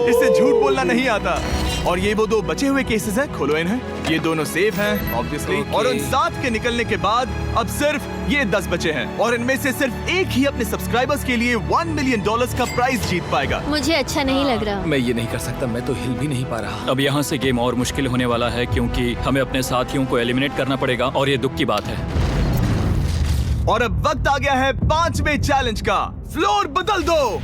इसे झूठ बोलना नहीं आता। और ये वो 2 बचे हुए केसेस हैं, खोलो इन्हें। ये दोनों सेफ हैं ऑब्वियसली। और उन 7 के निकलने के बाद अब सिर्फ ये 10 बचे हैं, और इनमें से सिर्फ एक ही अपने सब्सक्राइबर्स के लिए $1 मिलियन का प्राइज जीत पाएगा।
मुझे अच्छा नहीं लग रहा।
मैं ये नहीं कर सकता, मैं तो हिल भी नहीं पा रहा।
अब यहाँ से गेम और मुश्किल होने वाला है, क्योंकि हमें अपने साथियों को एलिमिनेट करना पड़ेगा, और ये दुख की बात है।
और अब वक्त आ गया है 5वें चैलेंज का। फ्लोर बदल दो।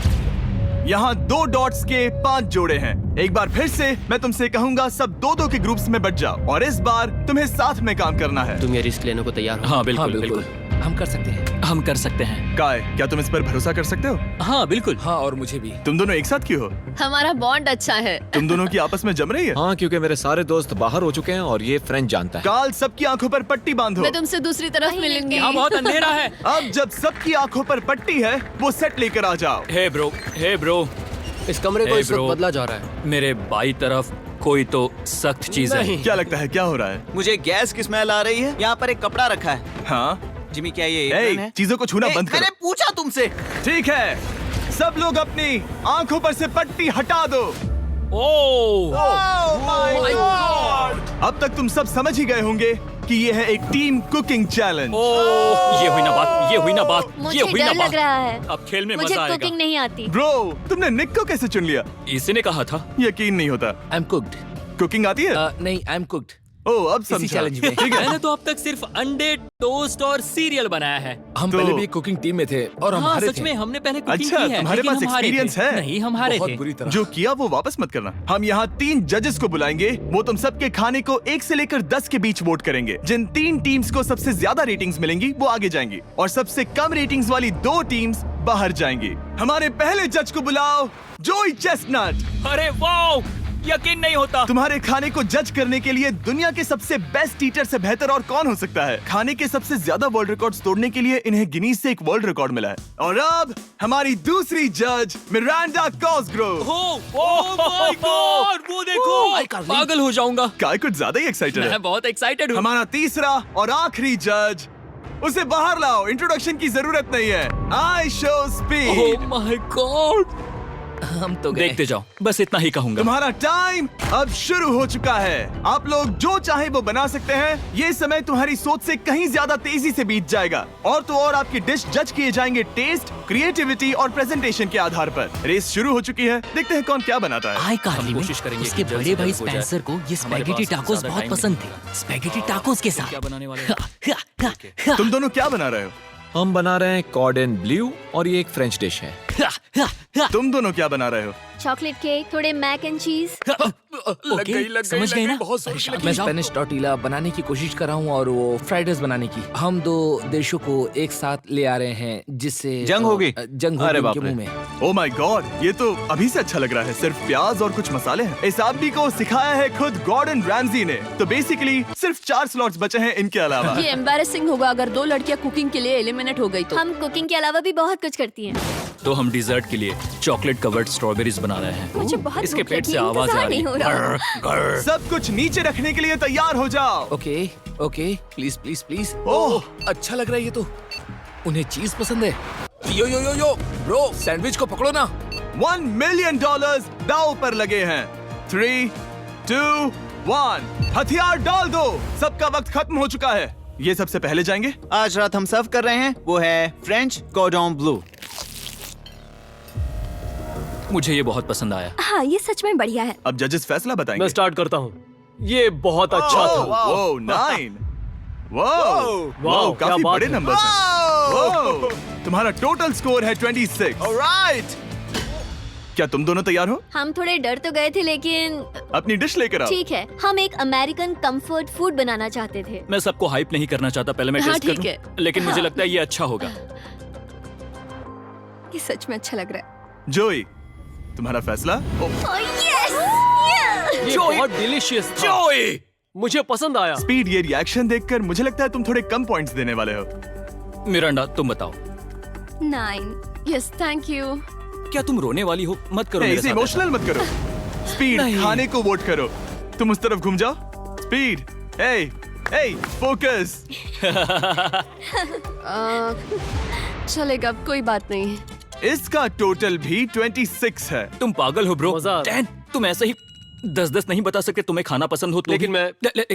यहाँ 2 डॉट्स के 5 जोड़े हैं। एक बार फिर से मैं तुमसे कहूंगा, सब 2-2 के ग्रुप्स में बट जाओ और इस बार तुम्हें साथ में काम करना है।
तुम ये रिस्क लेने को तैयार हो?
हाँ बिल्कुल बिल्कुल।
हम कर सकते हैं।
हम कर सकते हैं।
काय, क्या तुम इस पर भरोसा कर सकते हो?
हाँ बिल्कुल।
हाँ, और मुझे भी।
तुम दोनों एक साथ क्यों हो?
हमारा बॉन्ड अच्छा है।
तुम दोनों की आपस में जम रही है?
हाँ, क्योंकि मेरे सारे दोस्त बाहर हो चुके हैं और ये फ्रेंड जानता है।
काल, सबकी आंखों पर पट्टी बांधो।
मैं तुमसे दूसरी तरफ मिलूंगी।
यहाँ बहुत अंधेरा है।
अब जब सबकी आंखों पर पट्टी है, वो सेट लेकर आ जाओ।
हे ब्रो,
इस कमरे को
Hey,
इस वक्त
bro.
बदला जा रहा है।
मेरे बाई तरफ कोई तो सख्त चीज है।
नहीं।
क्या लगता है क्या हो रहा है?
मुझे गैस की स्मेल आ रही है। यहाँ पर एक कपड़ा रखा है।
हाँ,
जिमी, क्या ये
ए,
एप्रन है?
चीजों को छूना बंद
मैंने
करो।
पूछा तुमसे।
ठीक है, सब लोग अपनी आंखों पर से पट्टी हटा दो।
ओह
अब तक तुम सब समझ ही गए होंगे कि ये है एक टीम कुकिंग चैलेंज।
ओह, ये हुई ना बात।
मुझे
ये हुई ना
डर
बात।
लग रहा है।
अब खेल में
मुझे
मजा आएगा।
कुकिंग नहीं आती।
ब्रो, तुमने निक को कैसे चुन लिया?
इसी ने कहा था।
यकीन नहीं होता।
I am cooked.
कुकिंग आती है?
नहीं, आई एम कुक्ड।
ओह, अब
इसी
समझा।
चैलेंज में।
ठीक है।
मैंने तो अब तक सिर्फ अंडे, टोस्ट और सीरियल बनाया है।
हम
तो-
पहले भी कुकिंग टीम में थे और हम
हाँ
हारे
सच
थे।
में हमने पहले कुकिंग
अच्छा,
की है।
तुम्हारे
लेकिन
पास
हम हारे थे।
experience है?
नहीं, हम हारे
बहुत
थे।
बुरी तरह।
जो किया वो वापस मत करना। हम यहाँ 3 जजेस को बुलाएंगे। वो तुम सबके खाने को 1 से लेकर 10 के बीच वोट करेंगे। जिन 3 टीम्स को सबसे ज्यादा रेटिंग्स मिलेंगी वो आगे जाएंगी और सबसे कम रेटिंग्स वाली 2 टीम्स बाहर जाएंगी। हमारे पहले जज को बुलाओ, जोई चेस्टनट।
अरे वाह, यकीन नहीं होता।
तुम्हारे खाने को जज करने के लिए दुनिया के सबसे बेस्ट टीचर से बेहतर और कौन हो सकता है? खाने के सबसे ज्यादा वर्ल्ड रिकॉर्ड्स तोड़ने के लिए इन्हें गिनीज से एक वर्ल्ड रिकॉर्ड मिला है। और अब हमारी दूसरी जज मिरांडा कॉसग्रोव।
ओह माय गॉड, वो देखो। पागल हो जाऊंगा।
काय कुछ ज्यादा ही एक्साइटेड है।
मैं बहुत एक्साइटेड हूँ।
हमारा तीसरा और आखिरी जज, उसे बाहर लाओ। इंट्रोडक्शन की जरूरत नहीं है। I show speed.
Oh my God,
हम तो गए।
देखते जाओ, बस इतना ही कहूंगा।
तुम्हारा टाइम अब शुरू हो चुका है। आप लोग जो चाहे वो बना सकते हैं। ये समय तुम्हारी सोच से कहीं ज्यादा तेजी से बीत जाएगा। और तो और आपकी डिश जज किए जाएंगे टेस्ट, क्रिएटिविटी और प्रेजेंटेशन के आधार पर। रेस शुरू हो चुकी है। देखते हैं कौन क्या बनाता है।
आई कार्ली में
कोशिश करेंगे
उसके
कि जल्द
बड़े
से
भाई
जल्द हो जाए।
स्पेंसर को ये
हमारे
स्पैगेटी
पास
टाकोस
ज्यादा
बहुत
टाइम
पसंद थे। स्पैगेटी टाकोस के साथ
क्या बनाने वाले हैं?
तुम दोनों क्या बना रहे हो?
हम बना रहे हैं कॉर्डन ब्लू और ये एक फ्रेंच डिश है।
तुम दोनों क्या बना रहे हो?
चॉकलेट केक, थोड़े मैक एंड चीज।
ओके, समझ गए ना?
बहुत सारी
परेशान
मैं
मत जाओ।
स्पेनिश टॉर्टिला बनाने की कोशिश कर रहा हूँ और वो फ्राइड राइस बनाने की। हम 2 देशों को एक साथ ले आ रहे हैं जिससे
जंग होगी?
जंग
अरे
होगी
बाप
उनके
रे।
मुंह में।
ओ माय गॉड, ये तो अभी से अच्छा लग रहा है। सिर्फ प्याज और कुछ मसाले हैं। इस आदमी को सिखाया है खुद गॉर्डन रैमजी ने। तो बेसिकली सिर्फ 4 स्लॉट्स बचे हैं इनके अलावा।
ये एम्बैरेसिंग होगा अगर 2 लड़कियां कुकिंग के लिए एलिमिनेट हो गई तो।
हम कुकिंग के अलावा भी बहुत कुछ करती हैं।
तो हम डिजर्ट के लिए चॉकलेट कवर्ड स्ट्रॉबेरीज बना रहे हैं।
मुझे बहुत
इसके
भूख
पेट
लगी
से
है,
आवाज आ
इंतजार
रही
नहीं हो रहा।
है।
सब कुछ नीचे रखने के लिए तैयार हो जाओ।
Okay okay, please please please.
Oh,
अच्छा लग रहा है ये तो। उन्हें चीज पसंद है। यो यो यो यो ब्रो, सैंडविच को पकड़ो ना।
$1 मिलियन दांव पर लगे हैं। 3, 2, 1, हथियार डाल दो। सबका वक्त खत्म हो चुका है। ये सबसे पहले जाएंगे।
आज रात हम सर्व कर रहे हैं वो है फ्रेंच कॉर्डन ब्लू।
मुझे ये बहुत पसंद आया।
हाँ, ये सच में बढ़िया है।
अब जजेस फैसला बताएंगे।
मैं स्टार्ट करता हूँ। ये बहुत अच्छा था।
वो 9। वाओ,
क्या
काफी
बात
बड़े
है।
नंबर्स हैं। वाओ, तुम्हारा टोटल स्कोर है 26।
ऑलराइट।
क्या तुम दोनों तैयार हो?
हम थोड़े डर तो गए थे लेकिन
अपनी डिश लेकर आओ।
ठीक है। हम एक अमेरिकन कंफर्ट फूड बनाना चाहते थे।
मैं सबको हाइप नहीं करना चाहता, पहले मैं
हाँ,
टेस्ट
ठीक
करूं।
है।
लेकिन मुझे लगता है ये अच्छा होगा।
ये सच में अच्छा लग रहा है।
जोई, तुम्हारा फैसला?
ये बहुत डिलीशियस था। मुझे पसंद आया।
स्पीड, ये रिएक्शन देखकर मुझे लगता है तुम थोड़े कम पॉइंट्स देने वाले हो।
मिरांडा, तुम बताओ।
9। Yes, thank you.
क्या तुम रोने वाली हो? मत करो मेरे
इसे
साथ
इमोशनल मत करो। स्पीड,
नहीं।
खाने को वोट करो। तुम उस तरफ घूम जाओ। स्पीड, ए, फोकस।
चलेगा, कोई बात नहीं।
इसका टोटल भी 26 है।
तुम पागल हो ब्रो।
मजा आ रहा है।
10, तुम ऐसे ही 10-10 नहीं बता सकते। तुम्हें खाना पसंद हो तो
लेकिन
भी-
मैं-
ले।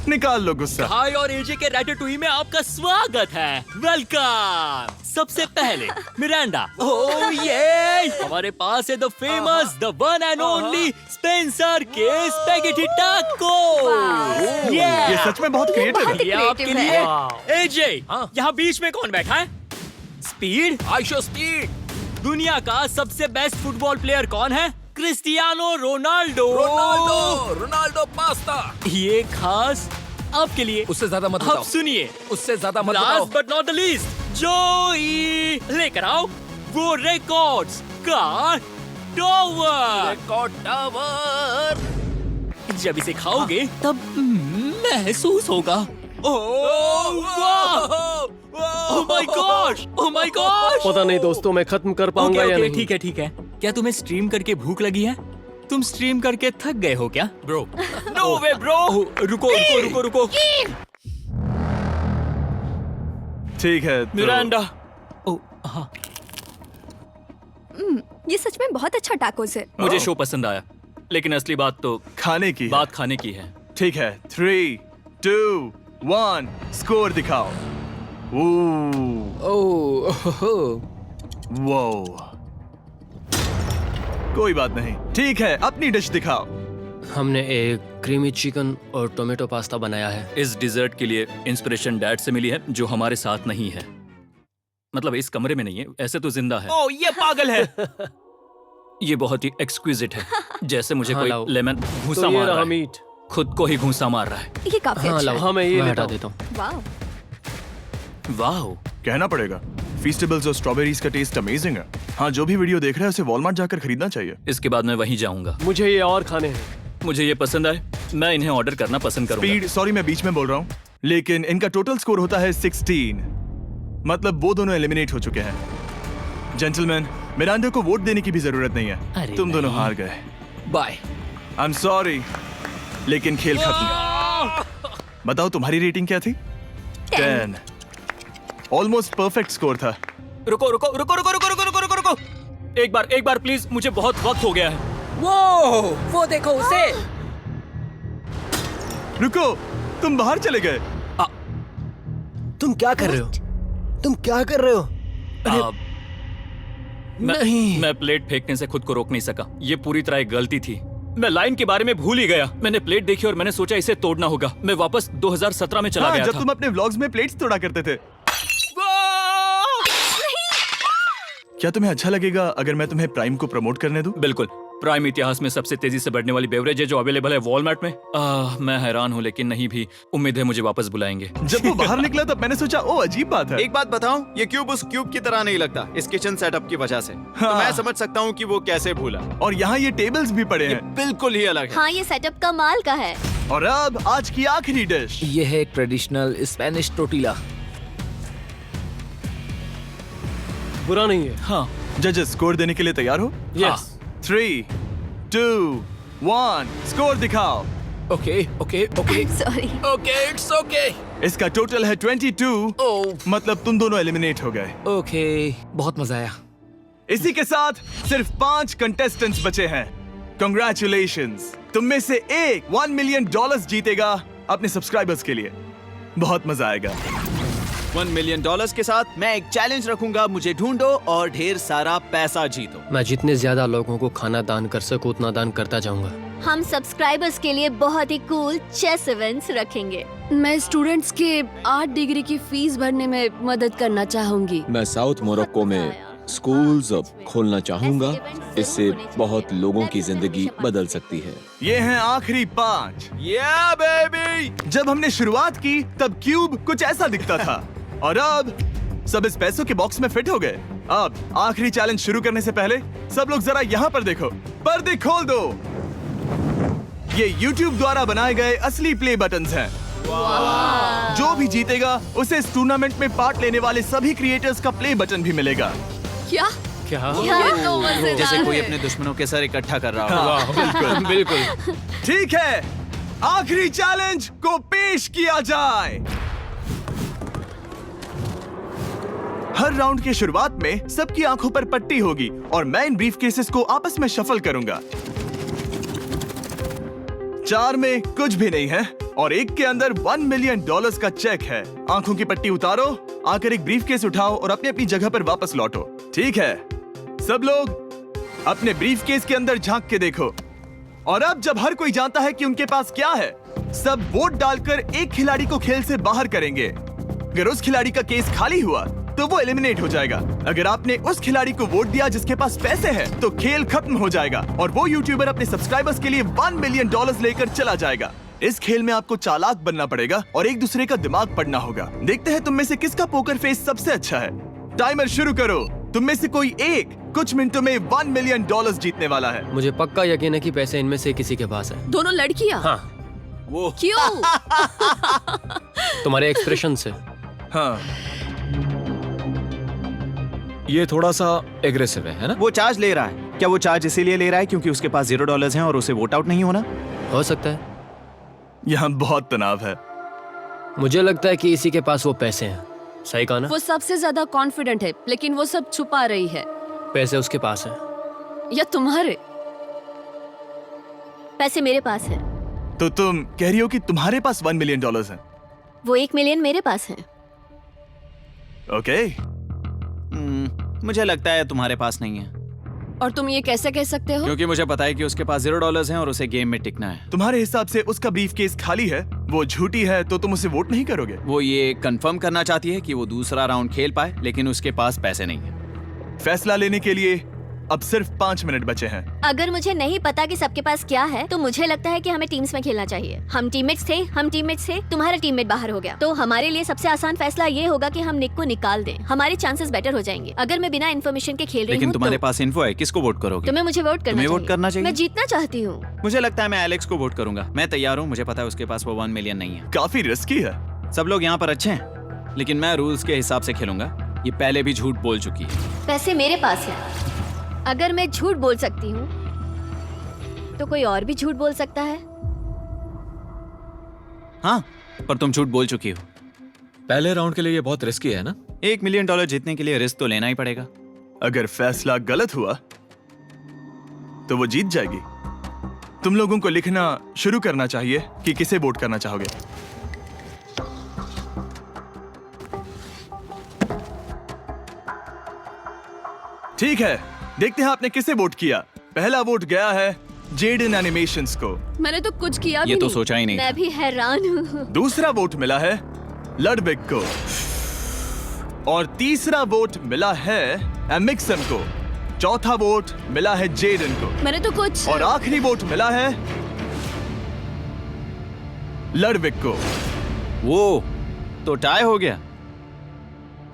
निकाल लो गुस्सा।
हाय और एजे के रैटेटुई में आपका स्वागत है। वेलकम। सबसे पहले मिरांडा। ओह ये हमारे पास है the famous, the one and only Spencer के स्पैगेटी टाको।
ये सच में बहुत क्रिएटिव है।
ये आपके
creative
लिए। एजे, यहाँ बीच में कौन बैठा है? स्पीड।
I show speed.
दुनिया का सबसे बेस्ट फुटबॉल प्लेयर कौन है? Cristiano Ronaldo.
Ronaldo pasta.
ये खास आपके लिए।
उससे ज्यादा मत
अब
बताओ।
सुनिए,
उससे ज्यादा मत बताओ।
Last but not the least, जोई लेकर आओ वो रिकॉर्ड्स का टावर।
Record tower.
जब इसे खाओगे तब महसूस होगा। Oh my gosh, oh my gosh.
पता नहीं दोस्तों, मैं खत्म कर पाऊंगा या नहीं।
ठीक है ठीक है। क्या तुम्हें स्ट्रीम करके भूख लगी है? तुम स्ट्रीम करके थक गए हो क्या?
Bro,
no way bro. रुको रुको रुको रुको।
ठीक है तो...
मिरांडा। ओह हाँ,
ये सच में बहुत अच्छा टाकोस है।
मुझे शो पसंद आया, लेकिन असली बात तो
खाने की
बात खाने की है।
ठीक है, 3, 2, 1 स्कोर दिखाओ। वो कोई बात नहीं। ठीक है, अपनी डिश दिखाओ।
हमने एक क्रीमी चिकन और टोमेटो पास्ता बनाया है।
इस डिजर्ट के लिए इंस्पिरेशन डैड से मिली है, जो हमारे साथ नहीं है। मतलब इस कमरे में नहीं है, ऐसे तो जिंदा है। ओह ये पागल है। ये बहुत ही एक्सक्विजिट है, जैसे मुझे कोई लेमन घूंसा
तो ये
मार रहा
रहा
है।
मीट।
खुद को ही घूंसा मार रहा है।
ये काफी अच्छा है।
हाँ मैं ये हटा देता हूँ।
वाह,
वाह,
कहना पड़ेगा, फीस्टेबल्स और स्ट्रॉबेरीज का टेस्ट अमेजिंग है। हाँ, जो भी वीडियो देख रहा है उसे वॉलमार्ट जाकर खरीदना चाहिए।
इसके बाद मैं वहीं जाऊंगा।
मुझे ये और खाने हैं।
मुझे ये पसंद आए, मैं इन्हें ऑर्डर करना पसंद करूंगा।
स्पीड, सॉरी मैं बीच में बोल रहा हूँ, लेकिन इनका टोटल स्कोर होता है 16। मतलब वो दोनों एलिमिनेट हो चुके हैं। जेंटलमैन, मिरांडा को वोट देने की भी जरूरत नहीं है। तुम दोनों हार गए।
बाय।
आई एम सॉरी, लेकिन खेल खत्म। बताओ तुम्हारी रेटिंग क्या थी? 10। ऑलमोस्ट परफेक्ट स्कोर था।
रुको रुको रुको रुको रुको रुको रुको रुको रुको। एक बार प्लीज, मुझे बहुत वक्त हो गया है।
वो देखो उसे।
रुको, तुम बाहर चले गए।
तुम क्या कर रहे हो? तुम क्या कर रहे हो?
मैं प्लेट फेंकने से खुद को रोक नहीं सका। ये पूरी तरह एक गलती थी। मैं लाइन के बारे में भूल ही गया। मैंने प्लेट देखी और मैंने सोचा इसे तोड़ना होगा। मैं वापस 2017 में चला गया
जब
था।
तुम अपने व्लॉग्स में प्लेट्स तोड़ा करते थे। क्या तुम्हें अच्छा लगेगा अगर मैं तुम्हें प्राइम को प्रमोट करने दूं?
बिल्कुल। प्राइम इतिहास में सबसे तेजी से बढ़ने वाली बेवरेज है जो अवेलेबल है वॉलमार्ट में। मैं हैरान हूँ, लेकिन नहीं भी। उम्मीद है मुझे वापस बुलाएंगे।
जब वो बाहर निकला तब मैंने सोचा ओ अजीब बात है।
एक बात बताऊं, ये क्यूब उस क्यूब की तरह नहीं लगता इस किचन सेटअप की वजह से। तो मैं समझ सकता हूँ कि वो कैसे भूला।
और यहाँ ये टेबल्स भी पड़े हैं,
बिल्कुल ही अलग है।
हाँ, ये सेटअप कमाल का है।
और अब आज की आखिरी डिश।
ये है एक ट्रेडिशनल स्पेनिश टोर्टिला।
बुरा नहीं है।
हाँ।
जजेस, स्कोर देने के लिए तैयार हो?
यस।
3, 2, 1 स्कोर दिखाओ।
Okay okay okay
sorry.
Okay, it's okay.
इसका टोटल है 22। मतलब तुम दोनों एलिमिनेट हो गए।
ओके, बहुत मजा आया।
इसी के साथ सिर्फ 5 कंटेस्टेंट्स बचे हैं। कंग्रेचुलेशंस, तुम में से एक $1 मिलियन जीतेगा अपने सब्सक्राइबर्स के लिए। बहुत मजा आएगा।
$1 मिलियन के साथ मैं एक चैलेंज रखूंगा, मुझे ढूंढो और ढेर सारा पैसा जीतो।
मैं जितने ज्यादा लोगों को खाना दान कर सकूं उतना दान करता जाऊंगा।
हम सब्सक्राइबर्स के लिए बहुत ही कूल चेस इवेंट्स रखेंगे।
मैं स्टूडेंट्स के 8 डिग्री की फीस भरने में मदद करना चाहूंगी।
मैं साउथ मोरक्को में स्कूल्स खोलना चाहूंगा। इससे बहुत लोगों की जिंदगी बदल सकती है।
ये हैं आखिरी 5।
या बेबी।
जब हमने शुरुआत की तब क्यूब कुछ ऐसा दिखता था, और अब सब इस पैसों के बॉक्स में फिट हो गए। अब आखिरी चैलेंज शुरू करने से पहले सब लोग जरा यहाँ पर देखो। पर्दे खोल दो। ये YouTube द्वारा बनाए गए असली प्ले बटन्स हैं। जो भी जीतेगा उसे इस टूर्नामेंट में पार्ट लेने वाले सभी क्रिएटर्स का प्ले बटन भी मिलेगा।
क्या?
क्या?
ये तो मजेदार
जैसे कोई
है।
अपने दुश्मनों के सर इकट्ठा कर रहा हो।
हाँ, बिल्कुल
बिल्कुल।
ठीक है, आखिरी चैलेंज को पेश किया जाए। हर राउंड की शुरुआत में सबकी आंखों पर पट्टी होगी और मैं इन ब्रीफ केसेस को आपस में शफल करूंगा। 4 में कुछ भी नहीं है और एक के अंदर $1 मिलियन का चेक है। आंखों की पट्टी उतारो, आकर एक ब्रीफ केस उठाओ और अपनी अपनी जगह पर वापस लौटो। ठीक है, सब लोग अपने ब्रीफ केस के अंदर झांक के देखो। और अब जब हर कोई जानता है कि उनके पास क्या है, सब वोट डालकर एक खिलाड़ी को खेल से बाहर करेंगे। अगर उस खिलाड़ी का केस खाली हुआ तो वो एलिमिनेट हो जाएगा। अगर आपने उस खिलाड़ी को वोट दिया जिसके पास पैसे हैं, तो खेल खत्म हो जाएगा और वो यूट्यूबर अपने सब्सक्राइबर्स के लिए $1 मिलियन लेकर चला जाएगा। इस खेल में आपको चालाक बनना पड़ेगा और एक दूसरे का दिमाग पढ़ना होगा। देखते हैं तुम में से किसका पोकर फेस सबसे अच्छा है। टाइमर शुरू करो। तुम में से कोई एक कुछ मिनटों में $1 मिलियन जीतने वाला है।
मुझे पक्का यकीन है कि पैसे इनमें से किसी के पास है।
दोनों लड़कियां?
हाँ।
वो
क्यों?
तुम्हारे एक्सप्रेशन से।
हाँ,
ये थोड़ा सा एग्रेसिव है ना?
वो चार्ज ले रहा है। क्या वो चार्ज इसीलिए ले रहा है क्योंकि उसके पास $0 हैं और उसे वोट आउट नहीं होना?
हो सकता है।
यहाँ बहुत तनाव है।
मुझे लगता है कि इसी के पास वो पैसे हैं। सही कहा ना?
वो सबसे ज्यादा कॉन्फिडेंट है, लेकिन वो सब छुपा रही है।
पैसे उसके पास हैं।
या तुम्हारे?
पैसे मेरे पास है।
तो तुम कह रही हो कि तुम्हारे पास $1 मिलियन है?
वो 1 मिलियन मेरे पास है।
ओके।
मुझे लगता है तुम्हारे पास नहीं है।
और तुम ये कैसे कह सकते हो?
क्योंकि मुझे पता है कि उसके पास $0 हैं और उसे गेम में टिकना है।
तुम्हारे हिसाब से उसका ब्रीफ केस खाली है, वो झूठी है, तो तुम उसे वोट नहीं करोगे?
वो ये कंफर्म करना चाहती है कि वो दूसरा राउंड खेल पाए, लेकिन उसके पास पैसे नहीं है।
फैसला लेने के लिए अब सिर्फ 5 मिनट बचे हैं।
अगर मुझे नहीं पता कि सबके पास क्या है, तो मुझे लगता है कि हमें टीम्स में खेलना चाहिए। हम टीममेट्स थे, तुम्हारा टीममेट बाहर हो गया, तो हमारे लिए सबसे आसान फैसला ये होगा कि हम निक को निकाल दें। हमारे चांसेस बेटर हो जाएंगे। अगर मैं बिना इन्फॉर्मेशन के खेल रही
लेकिन
हूँ,
तुम्हारे
तो
पास इन्फो है, किसको वोट करोगे?
तुम्हें मुझे वोट
तुम्हें वोट करना चाहिए।
मैं जीतना चाहती हूँ।
मुझे लगता है मैं एलेक्स को वोट करूंगा। मैं तैयार हूँ। मुझे पता है उसके पास वो 1 मिलियन नहीं है।
काफी रिस्की है।
सब लोग यहाँ पर अच्छे हैं, लेकिन मैं रूल्स के हिसाब से खेलूंगा। ये पहले भी झूठ बोल चुकी है।
पैसे मेरे पास है। अगर मैं झूठ बोल सकती हूँ, तो कोई और भी झूठ बोल सकता है।
हाँ, पर तुम झूठ बोल चुकी हो।
पहले राउंड के लिए ये बहुत रिस्की है ना?
$1 मिलियन जीतने के लिए रिस्क तो लेना ही पड़ेगा।
अगर फैसला गलत हुआ तो वो जीत जाएगी। तुम लोगों को लिखना शुरू करना चाहिए कि किसे वोट करना चाहोगे। ठीक है, देखते हैं आपने किसे वोट किया। पहला वोट गया है जेडन एनिमेशंस को।
मैंने तो कुछ किया भी
ये तो
नहीं।
सोचा ही नहीं।
मैं भी हैरान हूँ।
दूसरा वोट मिला है लडविक को और तीसरा वोट मिला है एमिक्सन को। चौथा वोट मिला है जेडन को
मैंने तो कुछ।
और आखिरी वोट मिला है लडविक को।
वो तो टाई हो गया।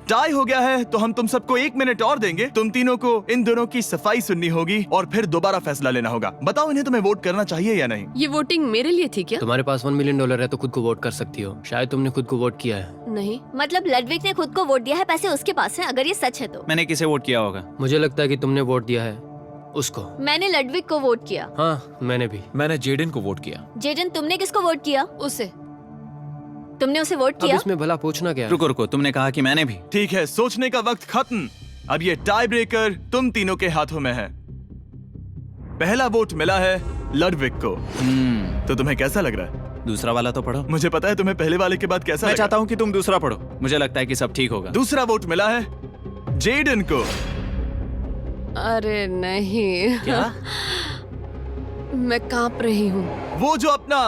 टाई हो गया है तो हम तुम सबको 1 मिनट और देंगे। तुम तीनों को इन दोनों की सफाई सुननी होगी और फिर दोबारा फैसला लेना होगा। बताओ इन्हें तुम्हें वोट करना चाहिए या नहीं।
ये वोटिंग मेरे लिए थी क्या?
तुम्हारे पास $1 मिलियन है तो खुद को वोट कर सकती हो। शायद तुमने खुद को वोट किया है।
नहीं।
मतलब लडविक ने खुद को वोट दिया है, पैसे उसके पास हैं। अगर ये सच है तो
मैंने किसे वोट किया होगा?
मुझे लगता है कि तुमने वोट दिया है उसको।
मैंने लडविक को वोट किया।
हाँ, मैंने भी।
मैंने जेडन को वोट किया।
जेडन, तुमने किसको वोट किया?
उसे।
तुमने उसे वोट
अब
किया?
इसमें भला पूछना क्या है?
रुको रुको, तुमने कहा कि मैंने भी।
ठीक है, सोचने का वक्त खत्म। अब ये टाई ब्रेकर तुम तीनों के हाथों में है। पहला वोट मिला है लडविक को। तो तुम्हें कैसा लग रहा है?
दूसरा वाला तो पढ़ो।
मुझे पता है तुम्हें पहले वाले के बाद कैसा
मैं
लगा।
चाहता हूँ कि तुम दूसरा पढ़ो। मुझे लगता है कि सब ठीक होगा।
दूसरा वोट मिला है जेडन को।
अरे नहीं।
क्या?
मैं कांप रही हूँ।
वो जो अपना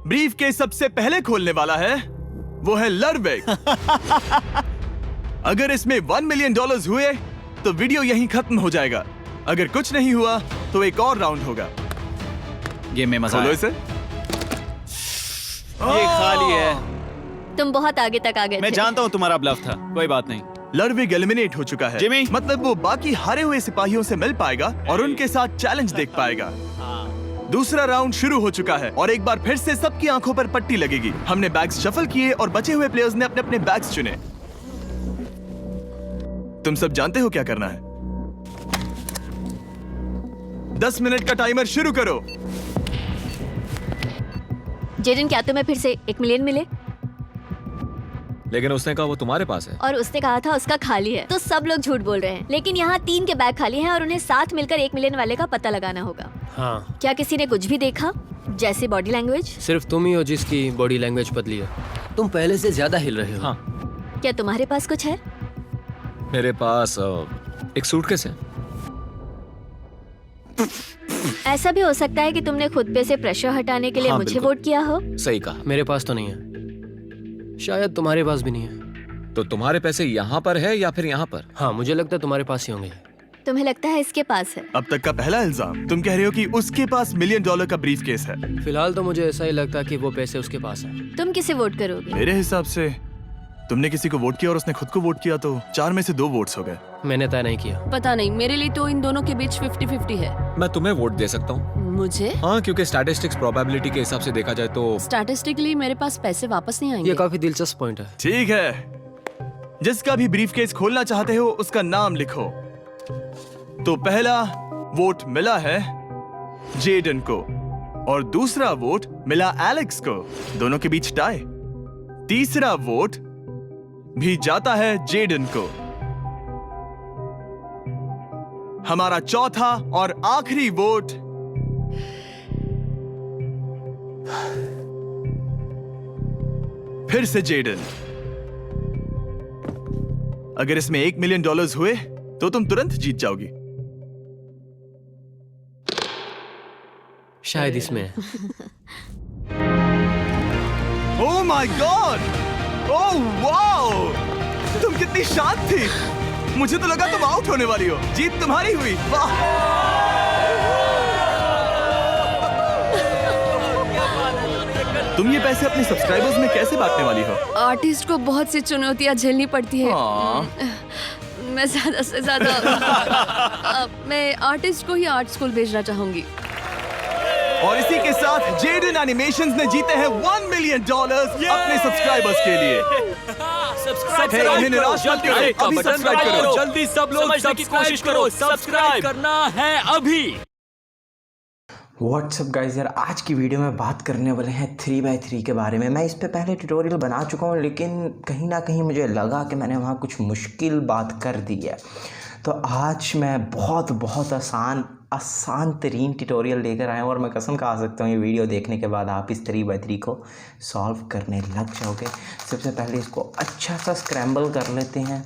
ब्रीफ के सबसे पहले खोलने वाला है वो है लडविक। अगर इसमें $1 मिलियन हुए तो वीडियो यहीं खत्म हो जाएगा। अगर कुछ नहीं हुआ तो एक और राउंड होगा।
गेम में मजा
खोलो
आया।
इसे।
ये खाली है।
तुम बहुत आगे तक आ गए
मैं
थे।
जानता हूँ तुम्हारा ब्लफ था, कोई बात नहीं।
लडविक एलिमिनेट हो चुका है।
जिमी।
मतलब वो बाकी हारे हुए सिपाहियों से मिल पाएगा और उनके साथ चैलेंज देख पाएगा। दूसरा राउंड शुरू हो चुका है और एक बार फिर से सबकी आंखों पर पट्टी लगेगी। हमने बैग्स शफल किए और बचे हुए प्लेयर्स ने अपने अपने बैग्स चुने। तुम सब जानते हो क्या करना है। 10 मिनट का टाइमर शुरू करो।
जेडन, क्या तुम्हें फिर से 1 मिलियन मिले?
लेकिन उसने कहा वो तुम्हारे पास है।
और उसने कहा था उसका खाली है। तो सब लोग झूठ बोल रहे हैं। लेकिन यहाँ 3 के बैग खाली हैं और उन्हें साथ मिलकर 1 मिलियन वाले का पता लगाना होगा।
हाँ।
क्या किसी ने कुछ भी देखा, जैसे बॉडी लैंग्वेज?
सिर्फ तुम ही हो जिसकी बॉडी लैंग्वेज बदली है। तुम पहले से ज्यादा हिल रहे हो।
हाँ।
क्या तुम्हारे पास कुछ है?
मेरे पास एक सूटकेस है।
ऐसा भी हो सकता है कि तुमने खुद पे से प्रेशर हटाने के लिए
हाँ,
मुझे
बिल्कुल।
वोट किया हो।
सही कहा।
मेरे पास तो नहीं है। शायद तुम्हारे पास भी नहीं है।
तो तुम्हारे पैसे यहाँ पर है या फिर यहाँ पर?
हाँ, मुझे लगता है तुम्हारे पास ही होंगे।
तुम्हें लगता है इसके पास है?
अब तक का पहला इल्जाम। तुम कह रहे हो कि उसके पास $1 मिलियन का ब्रीफ केस है।
फिलहाल तो मुझे ऐसा ही लगता है कि वो पैसे उसके पास हैं।
तुम किसे वोट करोगे?
मेरे हिसाब से तुमने किसी को वोट किया और उसने खुद को वोट किया, तो 4 में से 2 वोट्स हो गए।
मैंने तय नहीं किया।
पता नहीं, मेरे लिए तो इन दोनों के बीच 50-50 है।
मैं तुम्हें वोट दे सकता हूँ।
मुझे?
हाँ, क्योंकि स्टैटिस्टिक्स प्रोबेबिलिटी के हिसाब से देखा जाए तो
स्टैटिस्टिकली मेरे पास पैसे वापस नहीं आएंगे।
ये काफी दिलचस्प पॉइंट है।
ठीक है, जिसका भी ब्रीफ केस खोलना चाहते हो उसका नाम लिखो। तो पहला वोट मिला है जेडन को और दूसरा वोट मिला एलेक्स को। दोनों के बीच टाई। तीसरा वोट भी जाता है जेडन को। हमारा चौथा और आखिरी वोट फिर से जेडन। अगर इसमें $1 मिलियन हुए तो तुम तुरंत जीत जाओगी।
शायद इसमें।
Oh my God! Oh wow! तुम कितनी शांत थी। मुझे तो लगा तुम आउट होने वाली हो। जीत तुम्हारी हुई। वाह! तुम ये पैसे अपने सब्सक्राइबर्स में कैसे बांटने वाली हो?
आर्टिस्ट को बहुत सी चुनौतियां झेलनी पड़ती है। मैं ज्यादा से ज्यादा मैं आर्टिस्ट को ही आर्ट स्कूल भेजना चाहूंगी।
और इसी के साथ जेडन एनिमेशंस ने जीते हैं $1 मिलियन अपने सब्सक्राइबर्स के लिए।
सब्सक्राइब
निराश मत करो, अभी सब्सक्राइब करो।
जल्दी सब लोग समझने की कोशिश करो। सब्सक्राइब करना है अभी।
व्हाट्सअप गाइज यार, आज की वीडियो में बात करने वाले हैं 3x3 के बारे में। मैं इस पे पहले ट्यूटोरियल बना चुका हूँ, लेकिन कहीं ना कहीं मुझे लगा कि मैंने वहाँ कुछ मुश्किल बात कर दी है। तो आज मैं बहुत आसान तरीन ट्यूटोरियल लेकर आया हूँ और मैं कसम खा सकता हूँ ये वीडियो देखने के बाद आप इस 3x3 को सॉल्व करने लग जाओगे। सबसे पहले इसको अच्छा सा स्क्रैम्बल कर लेते हैं।